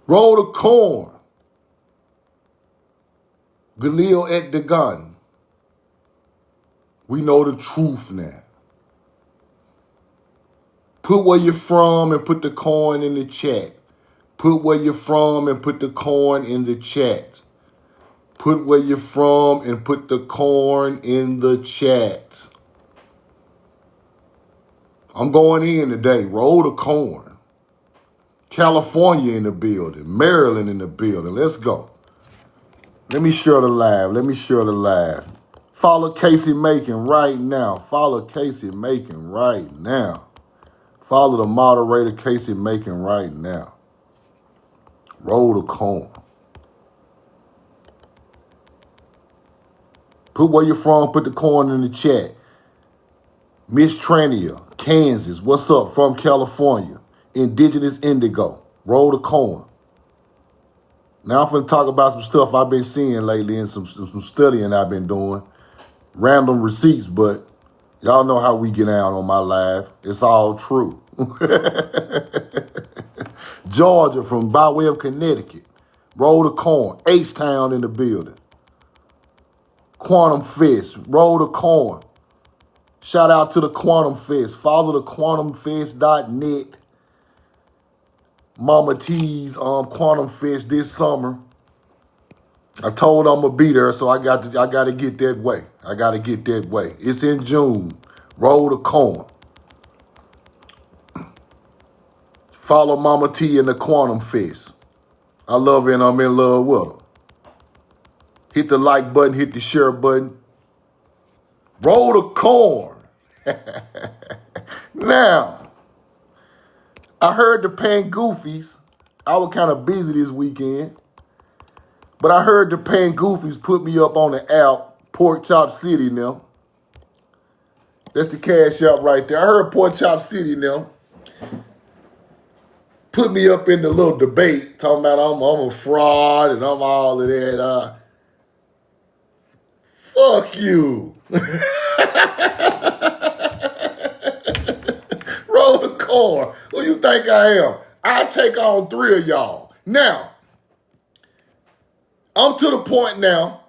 Roll the corn. Galil at the gun. We know the truth now. Put where you're from and put the coin in the chat. Put where you're from and put the coin in the chat. Put where you're from and put the corn in the chat. I'm going in today. Roll the corn. California in the building. Maryland in the building. Let's go. Let me share the live. Follow Casey Macon right now. Follow Casey Macon right now. Follow the moderator Casey Macon right now. Roll the corn. Put where you're from, put the corn in the chat. Miss Trania, Kansas, what's up from California? Indigenous Indigo, roll the corn. Now I'm finna talk about some stuff I've been seeing lately and some studying I've been doing. Random receipts, but y'all know how we get out on my live. It's all true. Georgia from by way of Connecticut, roll the corn. H-Town in the building. Quantum Fest, roll the corn. Shout out to the Quantum Fest. Follow the quantumfest.net. Mama T's Quantum Fest this summer. I told I'm gonna be there, so I got to get that way. I got to get that way. It's in June. Roll the corn. Follow Mama T in the Quantum Fest. I love her and I'm in love with her. Hit the like button, hit the share button. Roll the corn. Now, I heard the Pangoofies. I was kind of busy this weekend. But I heard the Pangoofies put me up on the app, Pork Chop City now. That's the cash app right there. I heard Pork Chop City now. Put me up in the little debate, talking about I'm a fraud and I'm all of that. Fuck you. Roll the corn. Who you think I am? I take on 3 of y'all. Now, I'm to the point now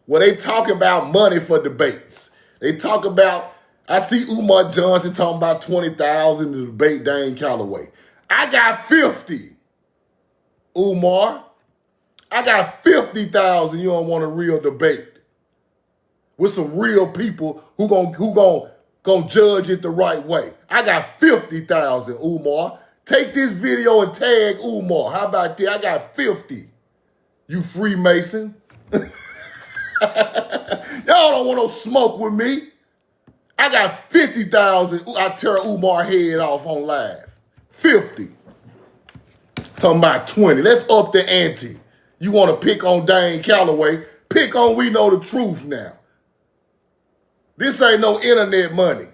where they talk about money for debates. They talk about, I see Umar Johnson talking about 20,000 to debate Dane Calloway. I got 50, Umar. I got 50,000 you don't want a real debate with some real people who gon' judge it the right way. I got 50,000, Umar. Take this video and tag Umar. How about that? I got 50. You Freemason. Y'all don't want no smoke with me. I got 50,000. I tear Umar head off on live. 50. Talking about 20. Let's up the ante. You want to pick on Dane Calloway? Pick on We Know the Truth now. This ain't no internet money.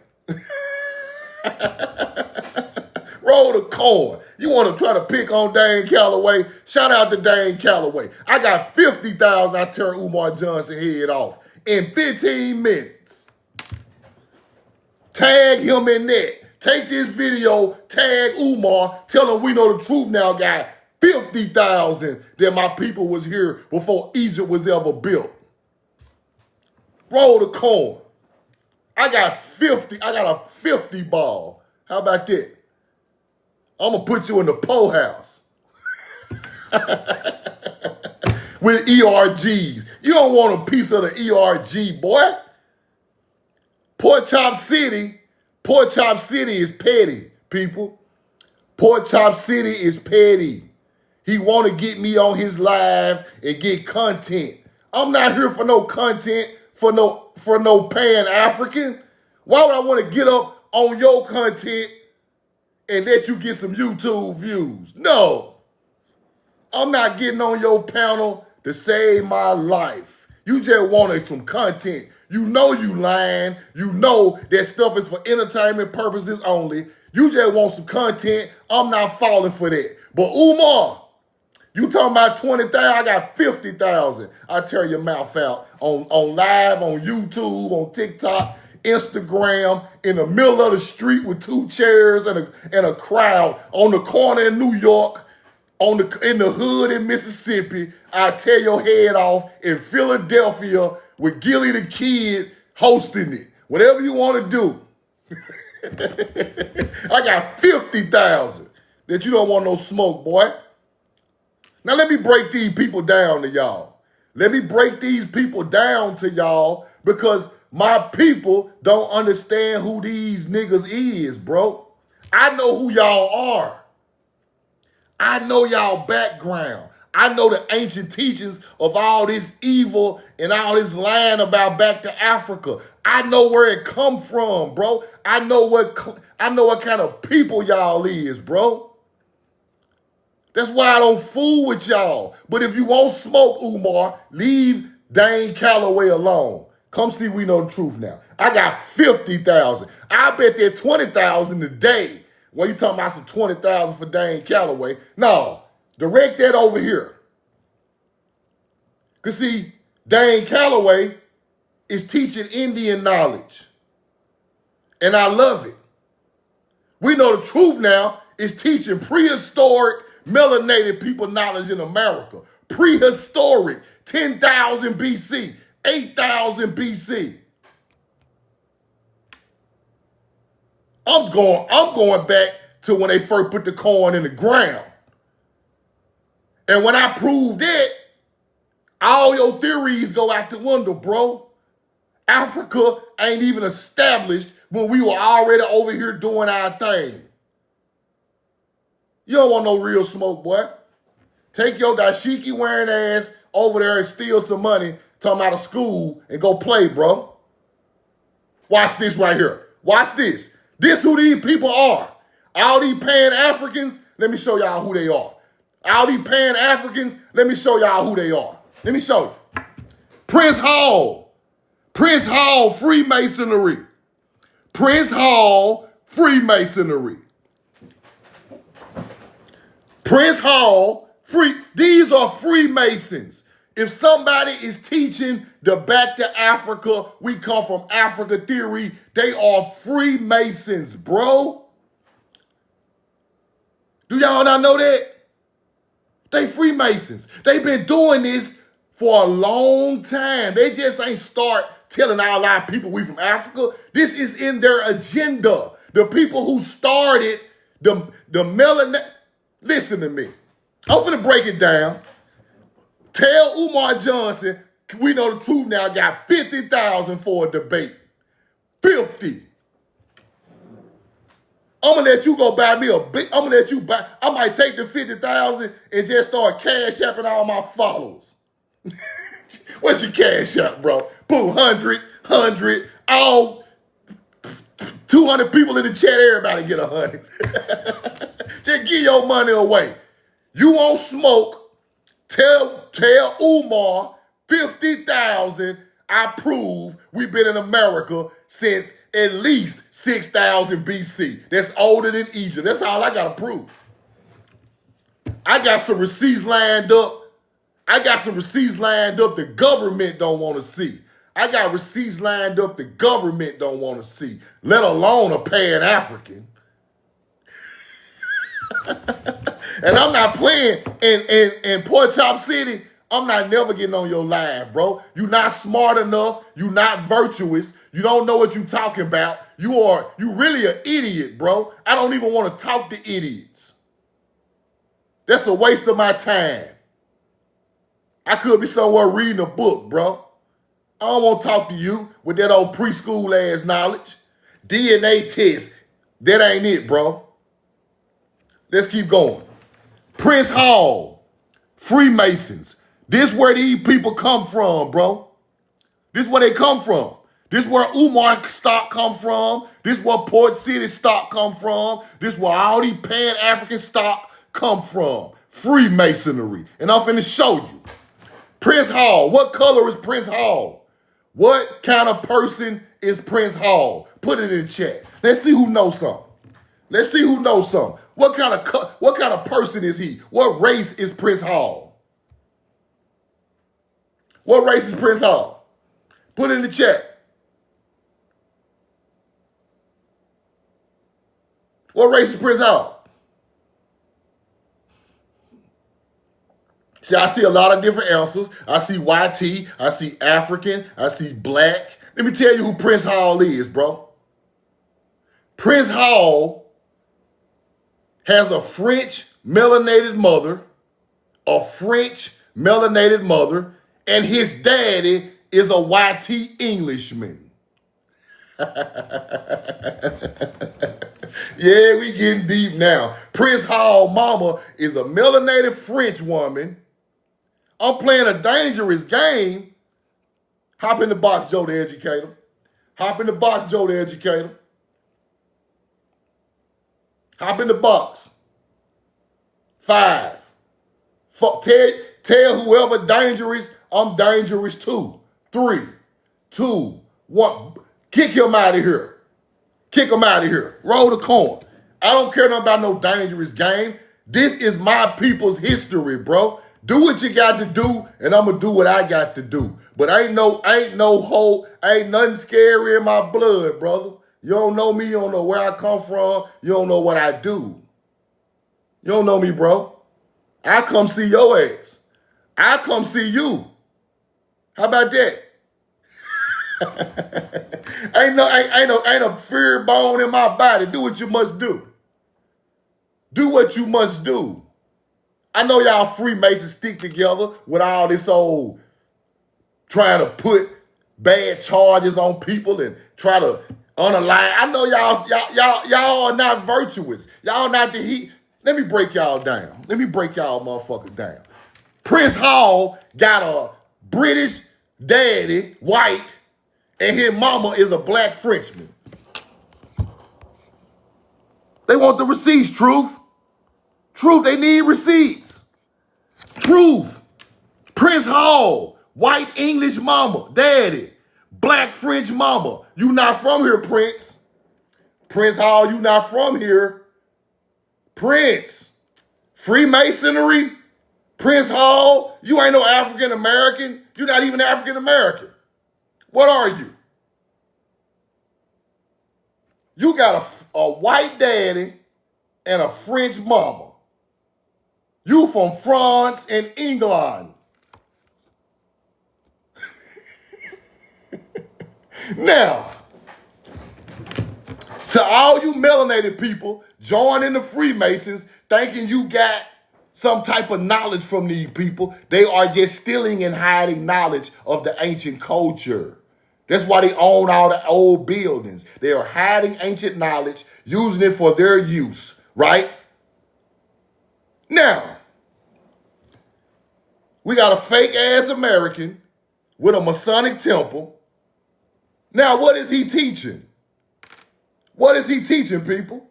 Roll the corn. You want to try to pick on Dane Calloway? Shout out to Dane Calloway. I got 50,000. I tear Umar Johnson head off in 15 minutes. Tag him in that. Take this video, tag Umar, tell him We Know the Truth now, guy. 50,000 that my people was here before Egypt was ever built. Roll the corn. I got 50. I got a 50 ball. How about that? I'm going to put you in the po house with ERGs. You don't want a piece of the ERG, boy. Pork Chop City is petty, people. Pork Chop City is petty. He want to get me on his live and get content. I'm not here for no content, for no Pan-African. Why would I want to get up on your content and let you get some YouTube views? No. I'm not getting on your panel to save my life. You just wanted some content. You know you lying. You know that stuff is for entertainment purposes only. You just want some content. I'm not falling for that. But Umar, you talking about 20,000, I got 50,000. I tear your mouth out on live, on YouTube, on TikTok, Instagram in the middle of the street with 2 chairs and a crowd on the corner in New York, in the hood in Mississippi. I'll tear your head off in Philadelphia with Gilly the Kid hosting it. Whatever you want to do. I got 50,000 that you don't want no smoke, boy. Now let me break these people down to y'all. Let me break these people down to y'all because my people don't understand who these niggas is, bro. I know who y'all are. I know y'all background. I know the ancient teachings of all this evil and all this lying about back to Africa. I know where it come from, bro. I know what kind of people y'all is, bro. That's why I don't fool with y'all. But if you won't smoke, Umar, leave Dane Calloway alone. Come see We Know the Truth now. I got 50,000. I bet they're 20,000 today. Well, you talking about some 20,000 for Dane Calloway? No, direct that over here. Because see, Dane Calloway is teaching Indian knowledge. And I love it. We Know the Truth now is teaching prehistoric melanated people knowledge in America. Prehistoric, 10,000 BC, 8,000 BC. I'm going back to when they first put the corn in the ground. And when I proved it, all your theories go out the window, bro. Africa ain't even established when we were already over here doing our thing. You don't want no real smoke, boy. Take your dashiki wearing ass over there and steal some money, talking out of school, and go play, bro. Watch this right here. Watch this. This who these people are. All these Pan-Africans, let me show y'all who they are. All these Pan-Africans, let me show y'all who they are. Let me show you. Prince Hall. Prince Hall, Freemasonry. Prince Hall, Freemasonry. Prince Hall, these are Freemasons. If somebody is teaching the back to Africa, we come from Africa theory, they are Freemasons, bro. Do y'all not know that? They Freemasons. They've been doing this for a long time. They just ain't start telling all our people we from Africa. This is in their agenda. The people who started the melanin. Listen to me. I'm finna break it down. Tell Umar Johnson, We Know the Truth now, got 50,000 for a debate. 50. I'm gonna let you go buy me a big, I'm gonna let you buy, I might take the 50,000 and just start cash apping all my followers. What's your cash app, bro? Boom, 100, all 200 people in the chat, everybody get 100. Just give your money away. You won't smoke. Tell Umar 50,000. I prove we've been in America since at least 6,000 BC. That's older than Egypt. That's all I got to prove. I got some receipts lined up. The government don't want to see. I got receipts lined up the government don't want to see, let alone a Pan-African. And I'm not playing in Port Chop City. I'm not never getting on your live, bro. You not smart enough. You not virtuous. You don't know what you talking about. You really an idiot, bro. I don't even want to talk to idiots. That's a waste of my time. I could be somewhere reading a book, bro. I don't want to talk to you with that old preschool ass knowledge. DNA test. That ain't it, bro. Let's keep going. Prince Hall, Freemasons. This where these people come from, bro. This where they come from. This where Umar stock come from. This where Port City stock come from. This where all these Pan-African stock come from. Freemasonry. And I'm finna show you. Prince Hall. What color is Prince Hall? What kind of person is Prince Hall? Put it in chat. Let's see who knows something. Let's see who knows something. What kind of person is he? What race is Prince Hall? What race is Prince Hall? Put it in the chat. What race is Prince Hall? See, I see a lot of different answers. I see YT, I see African, I see black. Let me tell you who Prince Hall is, bro. Prince Hall has a French melanated mother, and his daddy is a YT Englishman. Yeah, we getting deep now. Prince Hall mama is a melanated French woman. I'm playing a dangerous game. Hop in the box, Joe the Educator. Hop in the box, Joe the Educator. Hop in the box. 5. Tell whoever dangerous, I'm dangerous too. 3, 2, 1. Kick him out of here. Kick him out of here. Roll the coin. I don't care nothing about no dangerous game. This is my people's history, bro. Do what you got to do, and I'm gonna do what I got to do. But ain't nothing scary in my blood, brother. You don't know me, you don't know where I come from, you don't know what I do. You don't know me, bro. I come see your ass. I come see you. How about that? ain't a fear bone in my body. Do what you must do. Do what you must do. I know y'all Freemasons stick together with all this old trying to put bad charges on people and try to unalign. I know y'all are not virtuous. Y'all not the heat. Let me break y'all down. Let me break y'all motherfuckers down. Prince Hall got a British daddy, white, and his mama is a black Frenchman. They want the receipts, Truth. Truth, they need receipts. Truth. Prince Hall, white English mama, daddy, black French mama. You not from here, Prince. Prince Hall, you not from here. Prince. Freemasonry. Prince Hall, you ain't no African American. You're not even African American. What are you? You got a white daddy and a French mama. You from France and England. Now, to all you melanated people joining the Freemasons thinking you got some type of knowledge from these people, they are just stealing and hiding knowledge of the ancient culture. That's why they own all the old buildings. They are hiding ancient knowledge, using it for their use, right? Now, we got a fake-ass American with a Masonic temple. Now, what is he teaching? What is he teaching, people?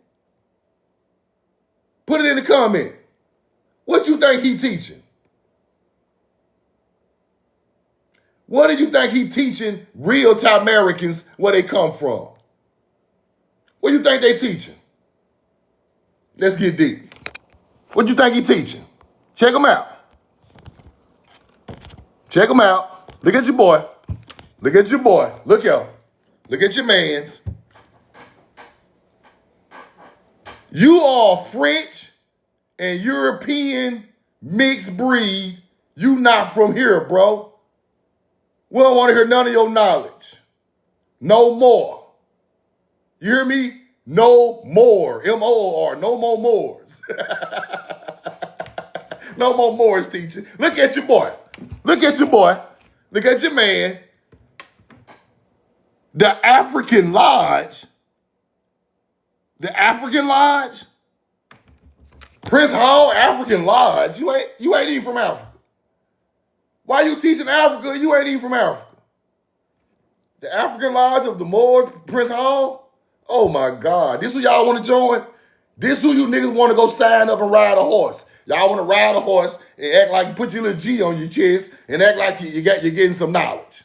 Put it in the comment. What do you think he teaching? What do you think he teaching real time Americans where they come from? What do you think they teaching? Let's get deep. What do you think he teaching? Check him out. Check him out. Look at your boy. Look at your boy. Look at him. Look at your mans. You are French and European mixed breed. You not from here, bro. We don't want to hear none of your knowledge. No more. You hear me? No more. M-O-R. No more Moors. No more Moors teaching. Look at your boy. Look at your boy. Look at your man. The African Lodge. The African Lodge? Prince Hall African Lodge. You ain't even from Africa. Why you teaching Africa? You ain't even from Africa. The African Lodge of the Moors, Prince Hall? Oh my God. This who y'all want to join? This who you niggas want to go sign up and ride a horse. Y'all want to ride a horse and act like you put your little G on your chest and act like you're getting some knowledge.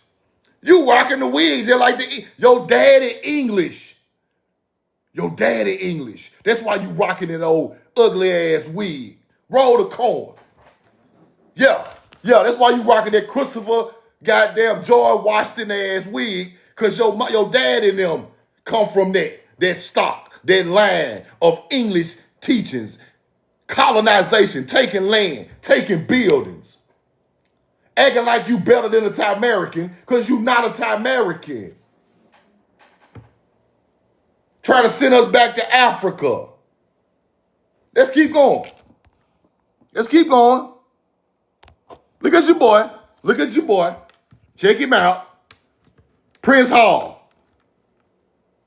You rocking the wigs. They're like your daddy English. Your daddy English. That's why you rocking that old ugly ass wig. Roll the corn. Yeah, that's why you rocking that Christopher goddamn George Washington ass wig, because your dad and them come from that stock. that line of English teachings, colonization, taking land, taking buildings, acting like you better than a Thai-American because you not a Thai-American. Trying to send us back to Africa. Let's keep going. Let's keep going. Look at your boy. Look at your boy. Check him out. Prince Hall.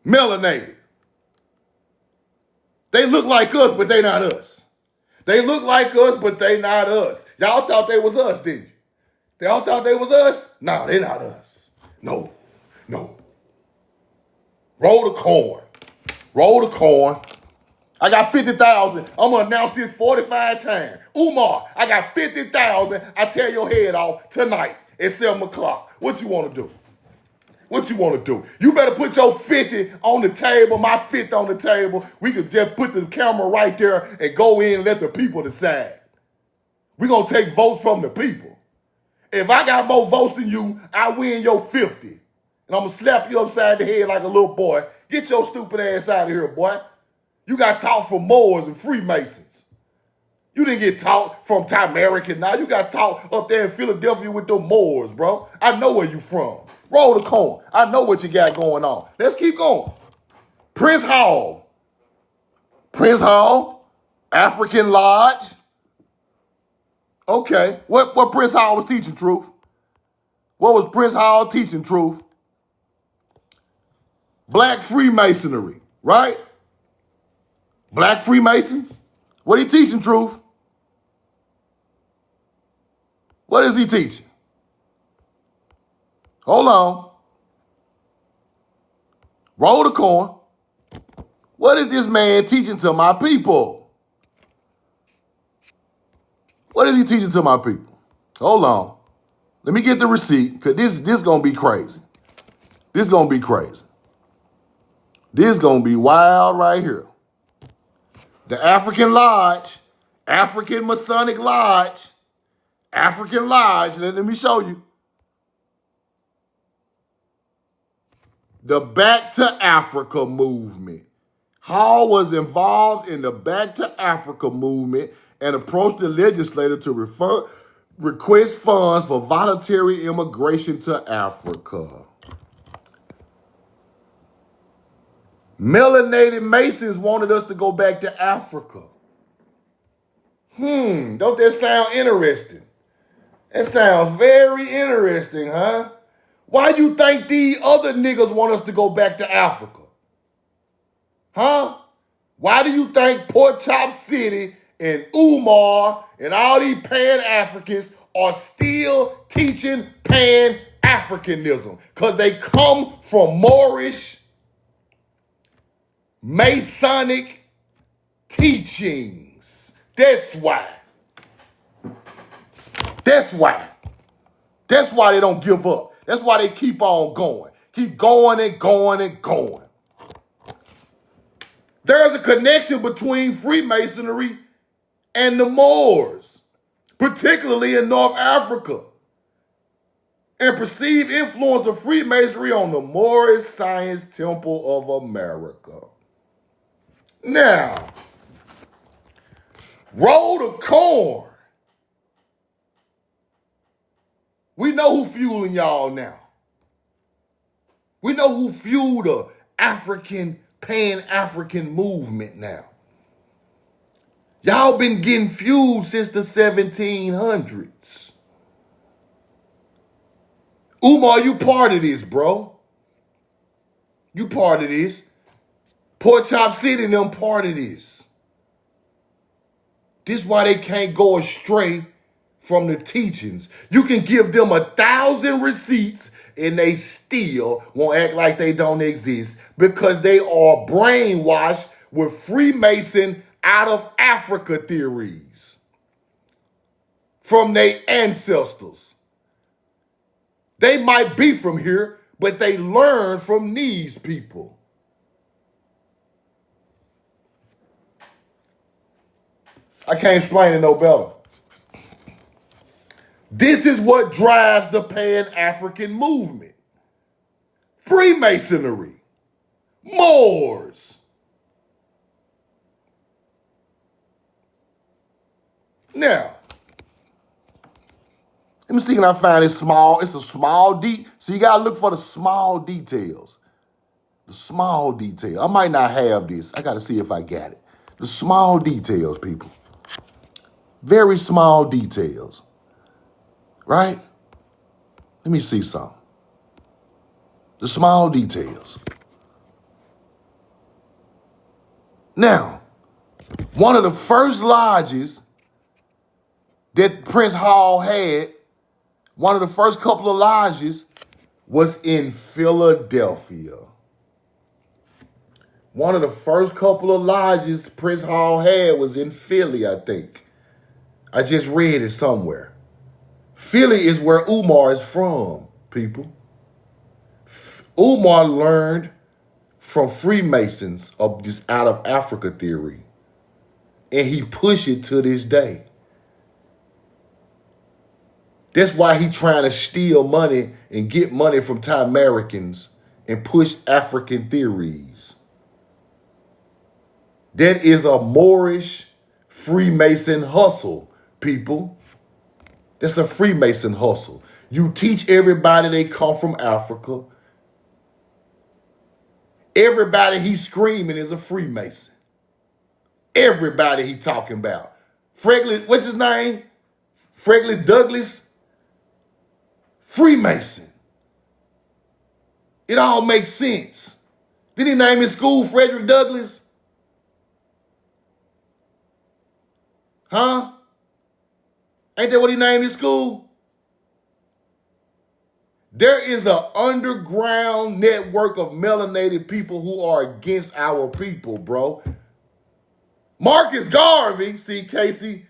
Melanated. They look like us, but they not us. They look like us, but they not us. Y'all thought they was us, didn't you? Y'all thought they was us? No, they not us. No, no. Roll the corn. Roll the corn. I got 50,000. I'm going to announce this 45 times. Umar, I got 50,000. I tear your head off tonight at 7 o'clock. What you want to do? What you want to do? You better put your 50 on the table, my 50 on the table. We could just put the camera right there and go in and let the people decide. We're going to take votes from the people. If I got more votes than you, I win your 50. And I'm going to slap you upside the head like a little boy. Get your stupid ass out of here, boy. You got taught from Moors and Freemasons. You didn't get taught from Thai-American now. You got taught up there in Philadelphia with the Moors, bro. I know where you from. Roll the corn. I know what you got going on. Let's keep going. Prince Hall. Prince Hall. African Lodge. Okay. What Prince Hall was teaching, Truth? What was Prince Hall teaching, Truth? Black Freemasonry, right? Black Freemasons? What he teaching, Truth? What is he teaching? Hold on. Roll the corn. What is this man teaching to my people? What is he teaching to my people? Hold on. Let me get the receipt, because this going to be crazy. This going to be crazy. This going to be wild right here. The African Lodge, African Masonic Lodge, African Lodge, let me show you. The Back to Africa movement. Hall was involved in the Back to Africa movement and approached the legislature to request funds for voluntary immigration to Africa. Melanated Masons wanted us to go back to Africa. Don't that sound interesting? That sounds very interesting, huh? Why you think these other niggas want us to go back to Africa? Huh? Why do you think Port Chop City and Umar and all these Pan-Africans are still teaching Pan-Africanism? Because they come from Moorish, Masonic teachings. That's why. That's why. That's why they don't give up. That's why they keep on going. Keep going and going and going. There's a connection between Freemasonry and the Moors, particularly in North Africa, and perceived influence of Freemasonry on the Moorish Science Temple of America. Now, roll the corn. We know who fueling y'all now. We know who fueled the Pan-African movement now. Y'all been getting fueled since the 1700s. Umar, you part of this, bro. You part of this. Port Chop City and them part of this. This is why they can't go astray from the teachings. You can give them 1,000 receipts and they still won't act like they don't exist because they are brainwashed with Freemason out of Africa theories from their ancestors. They might be from here, but they learn from these people. I can't explain it no better. This is what drives the Pan-African movement. Freemasonry, Moors, Now, let me see, can I find it small? It's a small so you gotta look for the small details. The small detail. I might not have this. I gotta see if I got it. The small details, people. Very small details. Right? Let me see some. The small details. Now, one of the first lodges that Prince Hall had, one of the first couple of lodges was in Philadelphia. One of the first couple of lodges Prince Hall had was in Philly, I think. I just read it somewhere. Philly is where Umar is from, people. Umar learned from Freemasons of this out of Africa theory. And he pushed it to this day. That's why he trying to steal money and get money from Thai Americans and push African theories. That is a Moorish Freemason hustle, people. That's a Freemason hustle. You teach everybody they come from Africa. Everybody he's screaming is a Freemason. Everybody he talking about. Frederick, what's his name? Frederick Douglass? Freemason. It all makes sense. Did he name his school Frederick Douglass? Huh? Ain't that what he named his school? There is an underground network of melanated people who are against our people, bro. Marcus Garvey, see Casey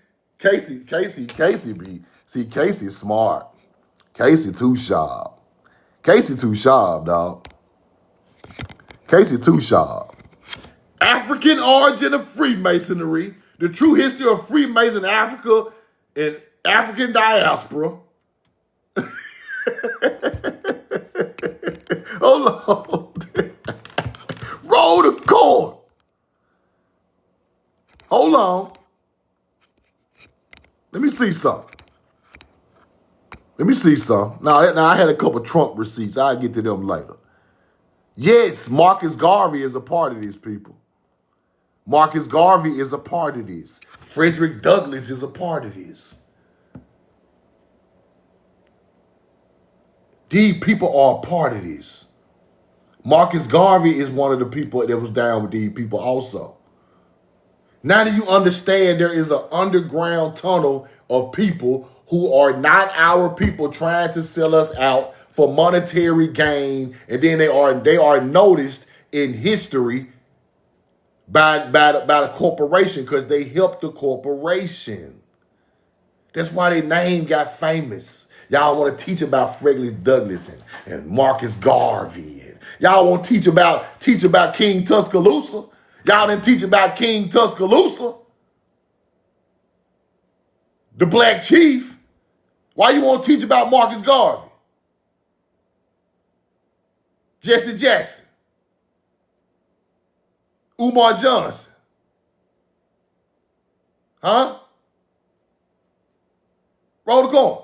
smart. Casey too sharp. Casey too sharp, dog. Casey too sharp. African origin of Freemasonry, the true history of Freemason Africa and African diaspora. Hold on. Roll the cord. Hold on. Let me see something. Now I had a couple Trump receipts. I'll get to them later. Yes, Marcus Garvey is a part of these people. Marcus Garvey is a part of this. Frederick Douglass is a part of this. These people are a part of this. Marcus Garvey is one of the people that was down with these people also. Now that you understand there is an underground tunnel of people who are not our people trying to sell us out for monetary gain, and then they are noticed in history by the corporation because they helped the corporation. That's why their name got famous. Y'all want to teach about Frederick Douglass and Marcus Garvey. And y'all want to teach about King Tuscaloosa. Y'all didn't teach about King Tuscaloosa, the Black Chief. Why you want to teach about Marcus Garvey? Jesse Jackson. Umar Johnson. Huh? Roll the coin.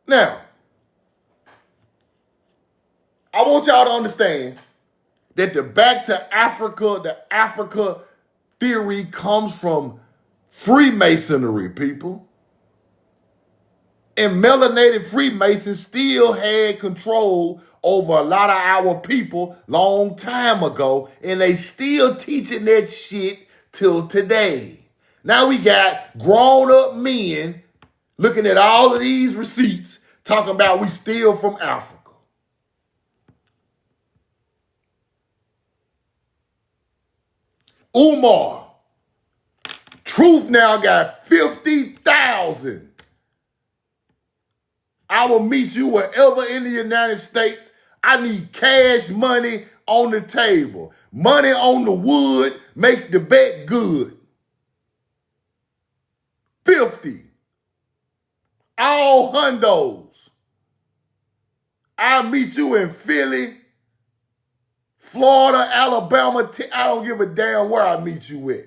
Now, I want y'all to understand that the Africa theory comes from Freemasonry, people. And melanated Freemasons still had control over a lot of our people long time ago, and they still teaching that shit till today. Now we got grown-up men looking at all of these receipts talking about we steal from Africa. Umar, Truth now got 50,000. I will meet you wherever in the United States. I need cash money on the table. Money on the wood, make the bet good. 50. All hundos. I'll meet you in Philly, Florida, Alabama. I don't give a damn where I meet you at.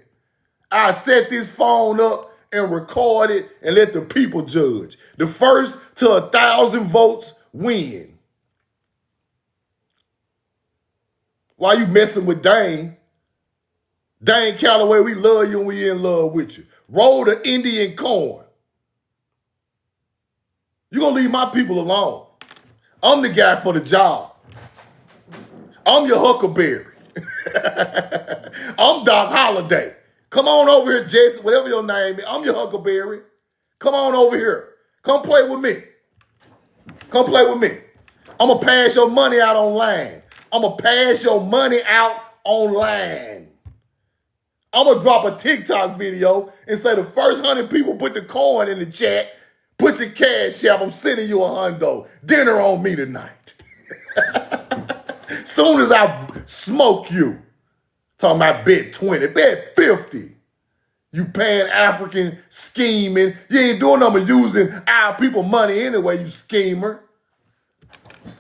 I set this phone up and record it and let the people judge. The first to 1,000 votes win. Why you messing with Dane? Dane Calloway, we love you and we in love with you. Roll the Indian corn. You gonna leave my people alone. I'm the guy for the job. I'm your Huckleberry. I'm Doc Holliday. Come on over here, Jason, whatever your name is. I'm your Huckleberry. Come on over here. Come play with me. Come play with me. I'm going to pass your money out online. I'm going to pass your money out online. I'm going to drop a TikTok video and say the first 100 people put the coin in the chat, put your cash app, I'm sending you $100. Dinner on me tonight. Soon as I smoke you, talking about bet 20, bet 50. You Pan-African scheming. You ain't doing nothing but using our people money anyway, you schemer.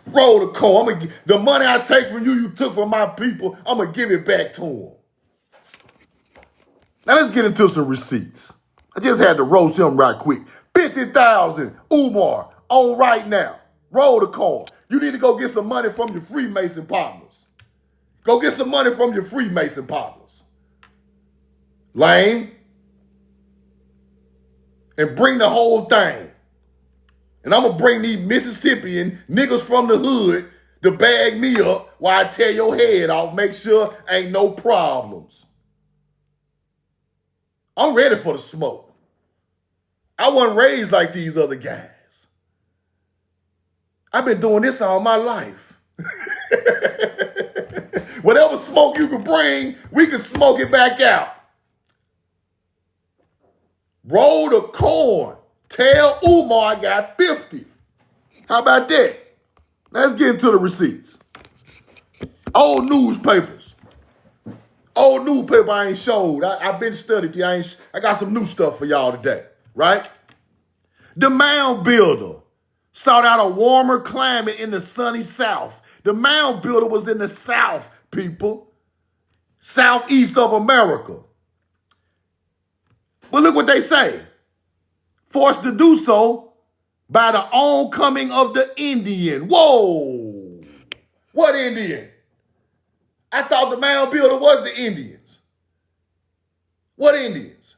Roll the coin. The money I take from you, you took from my people, I'm going to give it back to them. Now let's get into some receipts. I just had to roast him right quick. 50,000, Umar, on right now. Roll the coin. You need to go get some money from your Freemason partners. Go get some money from your Freemason partners. Lame. And bring the whole thing. And I'm going to bring these Mississippian niggas from the hood to bag me up while I tear your head off. Make sure ain't no problems. I'm ready for the smoke. I wasn't raised like these other guys. I've been doing this all my life. Whatever smoke you can bring, we can smoke it back out. Roll the corn. Tell Umar I got 50. How about that? Let's get into the receipts. Old newspapers. Old newspaper I ain't showed. I've been studied. I got some new stuff for y'all today, right? The mound builder sought out a warmer climate in the sunny South. The mound builder was in the South, people. Southeast of America. But look what they say. Forced to do so by the oncoming of the Indian. Whoa! What Indian? I thought the mound builder was the Indians. What Indians?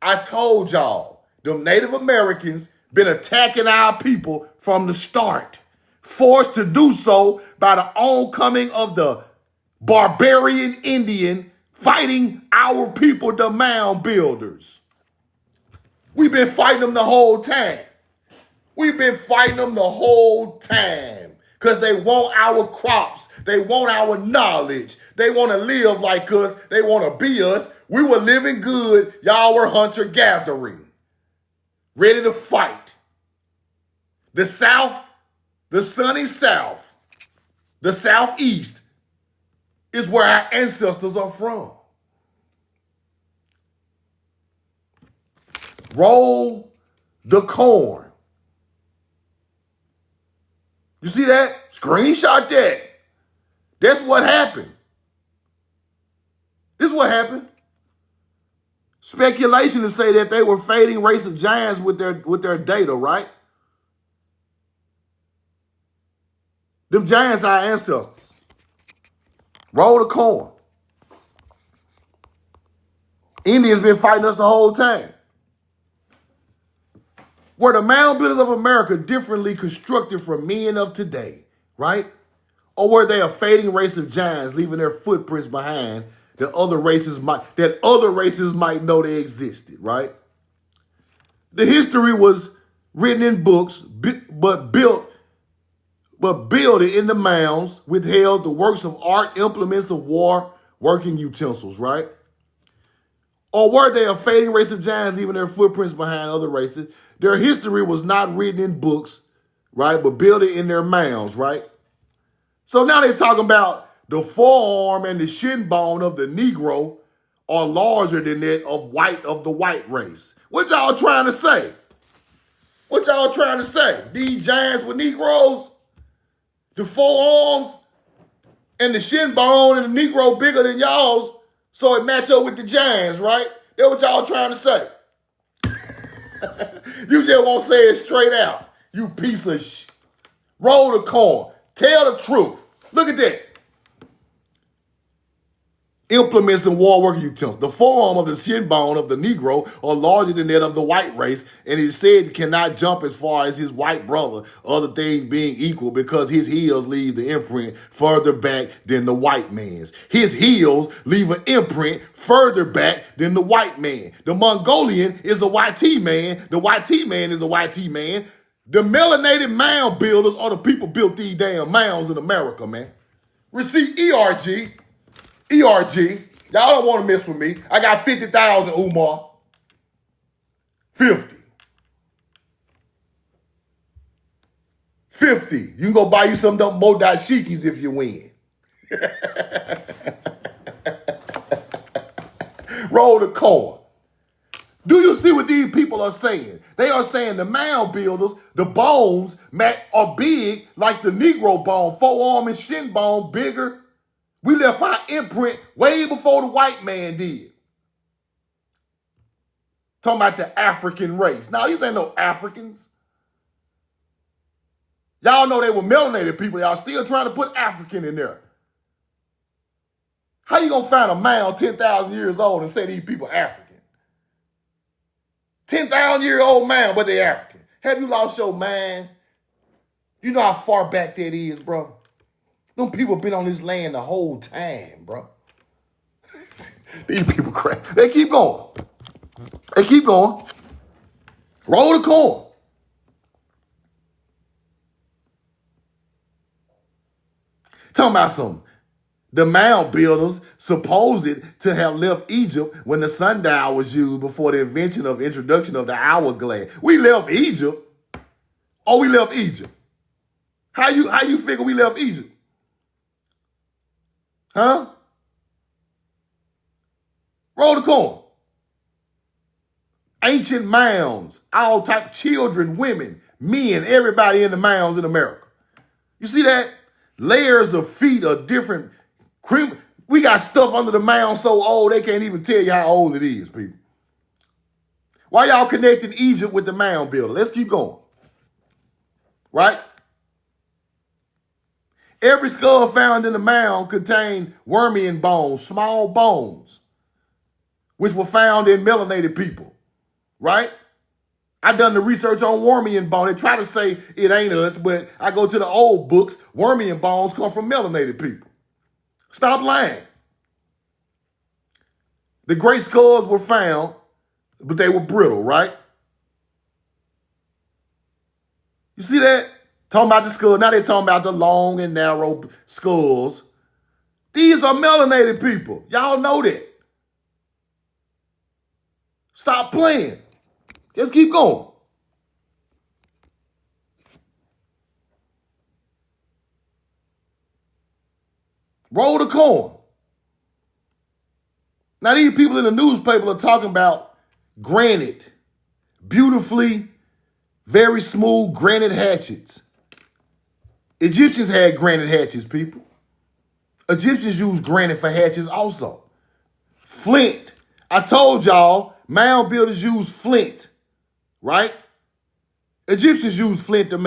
I told y'all, them Native Americans been attacking our people from the start. Forced to do so by the oncoming of the barbarian Indian fighting our people, the mound builders. We've been fighting them the whole time. We've been fighting them the whole time because they want our crops. They want our knowledge. They want to live like us. They want to be us. We were living good. Y'all were hunter-gathering, ready to fight. The South, the sunny South, the Southeast is where our ancestors are from. Roll the corn. You see that? Screenshot that. That's what happened. This is what happened. Speculation to say that they were fading race of giants with their data, right? Them giants are our ancestors. Roll the corn. Indians been fighting us the whole time. Were the mound builders of America differently constructed from men of today, right? Or were they a fading race of giants leaving their footprints behind that other races might know they existed, right? The history was written in books, but built it in the mounds, withheld the works of art, implements of war, working utensils, right? Or were they a fading race of giants leaving their footprints behind other races? Their history was not written in books, right, but built it in their mounds, right? So now they're talking about the forearm and the shin bone of the Negro are larger than that of the white race. What y'all trying to say? What y'all trying to say? These giants were Negroes? The forearms and the shin bone and the Negro bigger than y'all's So it match up with the Giants, right? That's what y'all trying to say. You just won't say it straight out. You piece of shit. Roll the corn. Tell the truth. Look at that. Implements and war working utensils. The forearm of the shin bone of the Negro are larger than that of the white race, and it said cannot jump as far as his white brother, other things being equal, because his heels leave the imprint further back than the white man's. His heels leave an imprint further back than the white man. The Mongolian is a YT man. The YT man is a YT man. The melanated mound builders are the people built these damn mounds in America, man. Receipt ERG. ERG. Y'all don't want to mess with me. I got 50,000, Umar. 50. 50. You can go buy you some of them more dashikis if you win. Roll the corn. Do you see what these people are saying? They are saying the mound builders, the bones, are big like the Negro bone, forearm and shin bone, bigger. We left our imprint way before the white man did. Talking about the African race. Now, these ain't no Africans. Y'all know they were melanated people. Y'all still trying to put African in there. How you gonna find a mound 10,000 years old and say these people African? 10,000-year-old mound, but they African. Have you lost your mind? You know how far back that is, bro? Them people been on this land the whole time, bro. These people crazy. They keep going. They keep going. Roll the corn. Talking about some. The mound builders supposed to have left Egypt when the sundial was used before the introduction of the hourglass. We left Egypt. Oh, we left Egypt. How you figure we left Egypt? Huh? Roll the corn. Ancient mounds, all type of children, women, men, everybody in the mounds in America. You see that? Layers of feet of different cream. We got stuff under the mound so old they can't even tell you how old it is, people. Why y'all connecting Egypt with the mound builder? Let's keep going. Right? Every skull found in the mound contained wormian bones, small bones, which were found in melanated people, right? I done the research on wormian bone. They try to say it ain't us, but I go to the old books. Wormian bones come from melanated people. Stop lying. The great skulls were found, but they were brittle, right? You see that? Talking about the skull. Now they're talking about the long and narrow skulls. These are melanated people. Y'all know that. Stop playing. Just keep going. Roll the corn. Now these people in the newspaper are talking about granite. Beautifully, very smooth granite hatchets. Egyptians had granite hatchets, people. Egyptians used granite for hatchets also. Flint. I told y'all, mound builders use flint, right? Egyptians used flint to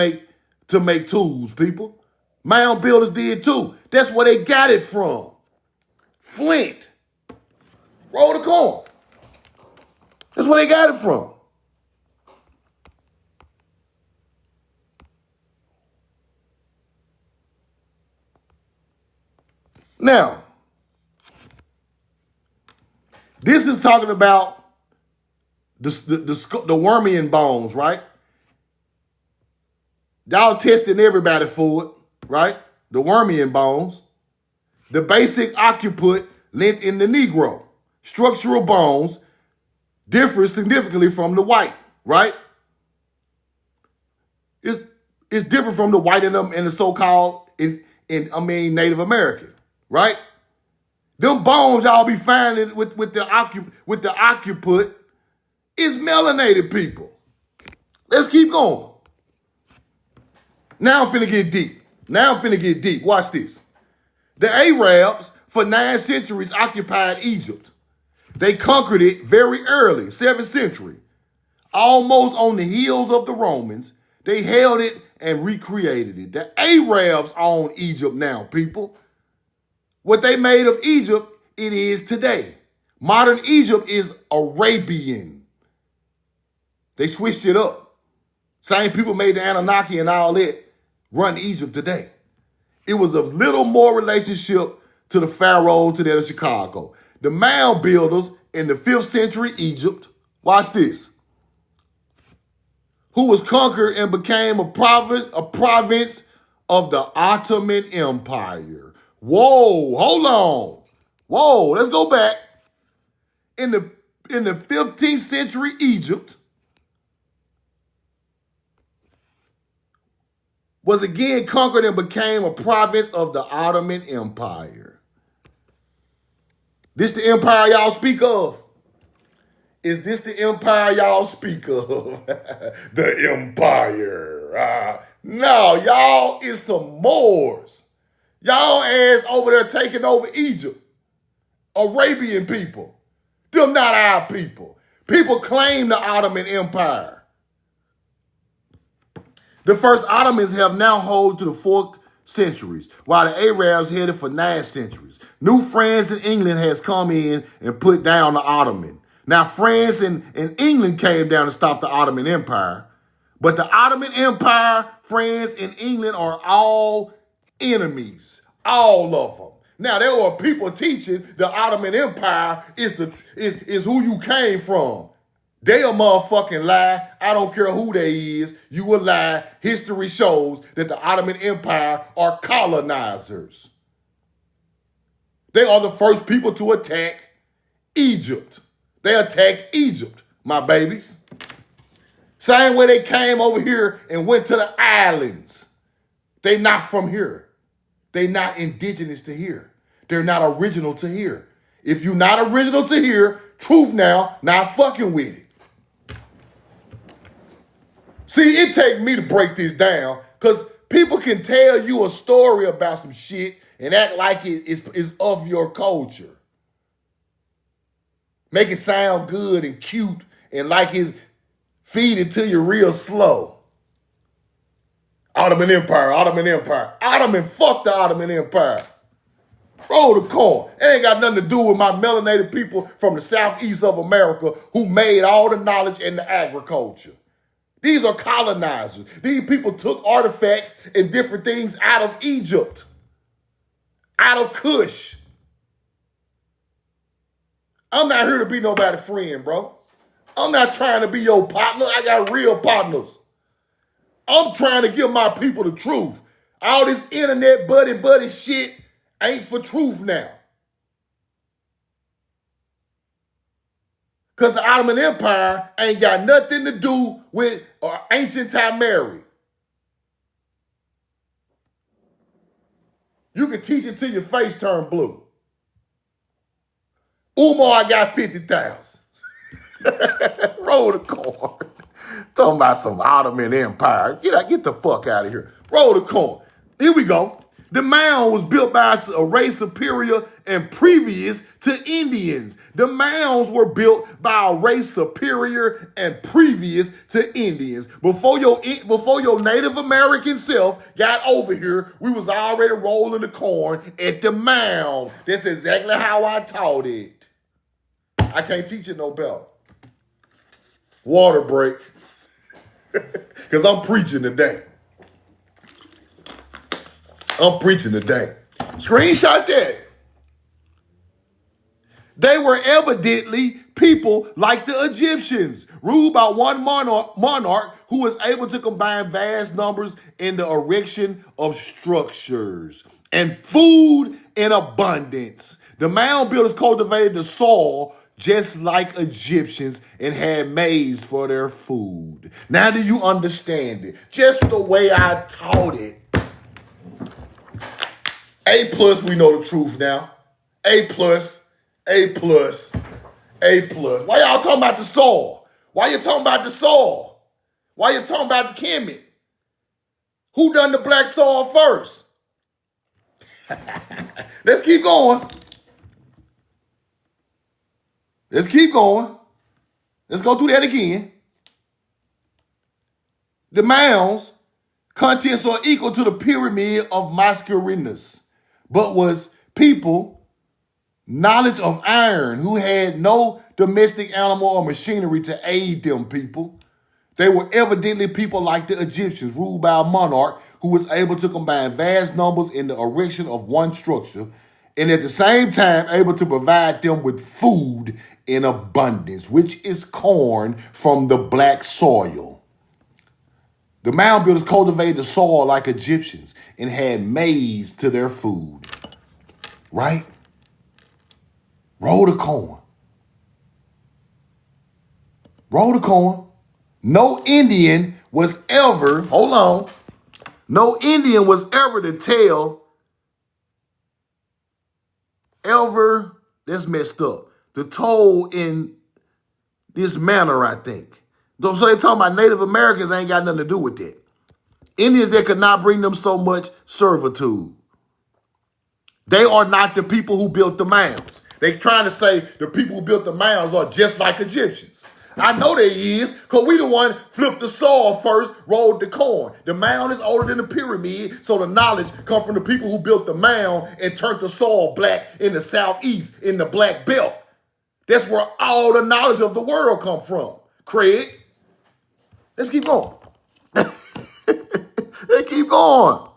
make tools, people. Mound builders did too. That's where they got it from. Flint. Roll the corn. That's where they got it from. Now, this is talking about the wormian bones, right? Y'all testing everybody for it, right? The wormian bones. The basic occiput length in the Negro. Structural bones differ significantly from the white, right? It's different from the white and the so-called Native American, right? Them bones y'all be finding with the occiput is melanated people. Let's keep going. Now I'm finna get deep. Watch this. The Arabs for 9 centuries occupied Egypt. They conquered it very early, 7th century. Almost on the heels of the Romans, they held it and recreated it. The Arabs own Egypt now, people. What they made of Egypt, it is today. Modern Egypt is Arabian. They switched it up. Same people made the Anunnaki and all that run Egypt today. It was of little more relationship to the pharaoh to that of Chicago. The mound builders in the 5th century Egypt, watch this, who was conquered and became a province of the Ottoman Empire. Whoa, hold on. Whoa, let's go back. In the 15th century Egypt was again conquered and became a province of the Ottoman Empire. This the empire y'all speak of? Is this the empire y'all speak of? The empire. No, y'all is some Moors. Y'all ass over there taking over Egypt. Arabian people. Them not our people. People claim the Ottoman Empire. The first Ottomans have now held to the 4th centuries, while the Arabs held it for 9 centuries. New France and England has come in and put down the Ottoman. Now, France and England came down to stop the Ottoman Empire. But the Ottoman Empire, France, and England are all enemies. All of them. Now, there were people teaching the Ottoman Empire is who you came from. They a motherfucking lie. I don't care who they is. You a lie. History shows that the Ottoman Empire are colonizers. They are the first people to attack Egypt. They attacked Egypt, my babies. Same way they came over here and went to the islands. They not from here. They not indigenous to here. They're not original to here. If you not original to here, truth now, not fucking with it. See, it take me to break this down because people can tell you a story about some shit and act like it is of your culture. Make it sound good and cute and like it's feed it to you real slow. Ottoman Empire, Ottoman Empire. Ottoman, fuck the Ottoman Empire. Roll the corn. It ain't got nothing to do with my melanated people from the southeast of America who made all the knowledge and the agriculture. These are colonizers. These people took artifacts and different things out of Egypt, out of Kush. I'm not here to be nobody's friend, bro. I'm not trying to be your partner. I got real partners. I'm trying to give my people the truth. All this internet buddy shit ain't for truth now. Because the Ottoman Empire ain't got nothing to do with ancient time Mary. You can teach it till your face turn blue. Umar got 50,000. Roll the corn. Talking about some Ottoman Empire. Get the fuck out of here. Roll the corn. Here we go. The mound was built by a race superior and previous to Indians. The mounds were built by a race superior and previous to Indians. Before your Native American self got over here, we was already rolling the corn at the mound. That's exactly how I taught it. I can't teach it no better. Water break. Because I'm preaching today. I'm preaching today. Screenshot that. They were evidently people like the Egyptians, ruled by one monarch who was able to combine vast numbers in the erection of structures and food in abundance. The mound builders cultivated the soil just like Egyptians and had maize for their food. Now do you understand it? Just the way I taught it. A+, we know the truth now. A+, A+, A+. Why y'all talking about the soil? Why you talking about the soil? Why you talking about the Kemet? Who done the black soil first? Let's keep going. Let's keep going. Let's go through that again. The mounds contents are equal to the pyramid of Mascarinus, but was people knowledge of iron who had no domestic animal or machinery to aid them, people. They were evidently people like the Egyptians, ruled by a monarch who was able to combine vast numbers in the erection of one structure and at the same time able to provide them with food in abundance, which is corn from the black soil. The mound builders cultivated the soil like Egyptians and had maize to their food. Right? Roll the corn. Roll the corn. No Indian was ever, hold on, no Indian was ever to tell, that's messed up, the told in this manner, I think. So they talking about Native Americans ain't got nothing to do with that. Indians that could not bring them so much servitude. They are not the people who built the mounds. They trying to say the people who built the mounds are just like Egyptians. I know they is, because we the one flipped the soil first, rolled the corn. The mound is older than the pyramid, so the knowledge come from the people who built the mound and turned the soil black in the southeast, in the black belt. That's where all the knowledge of the world come from. Craig, let's keep going. Let's keep going.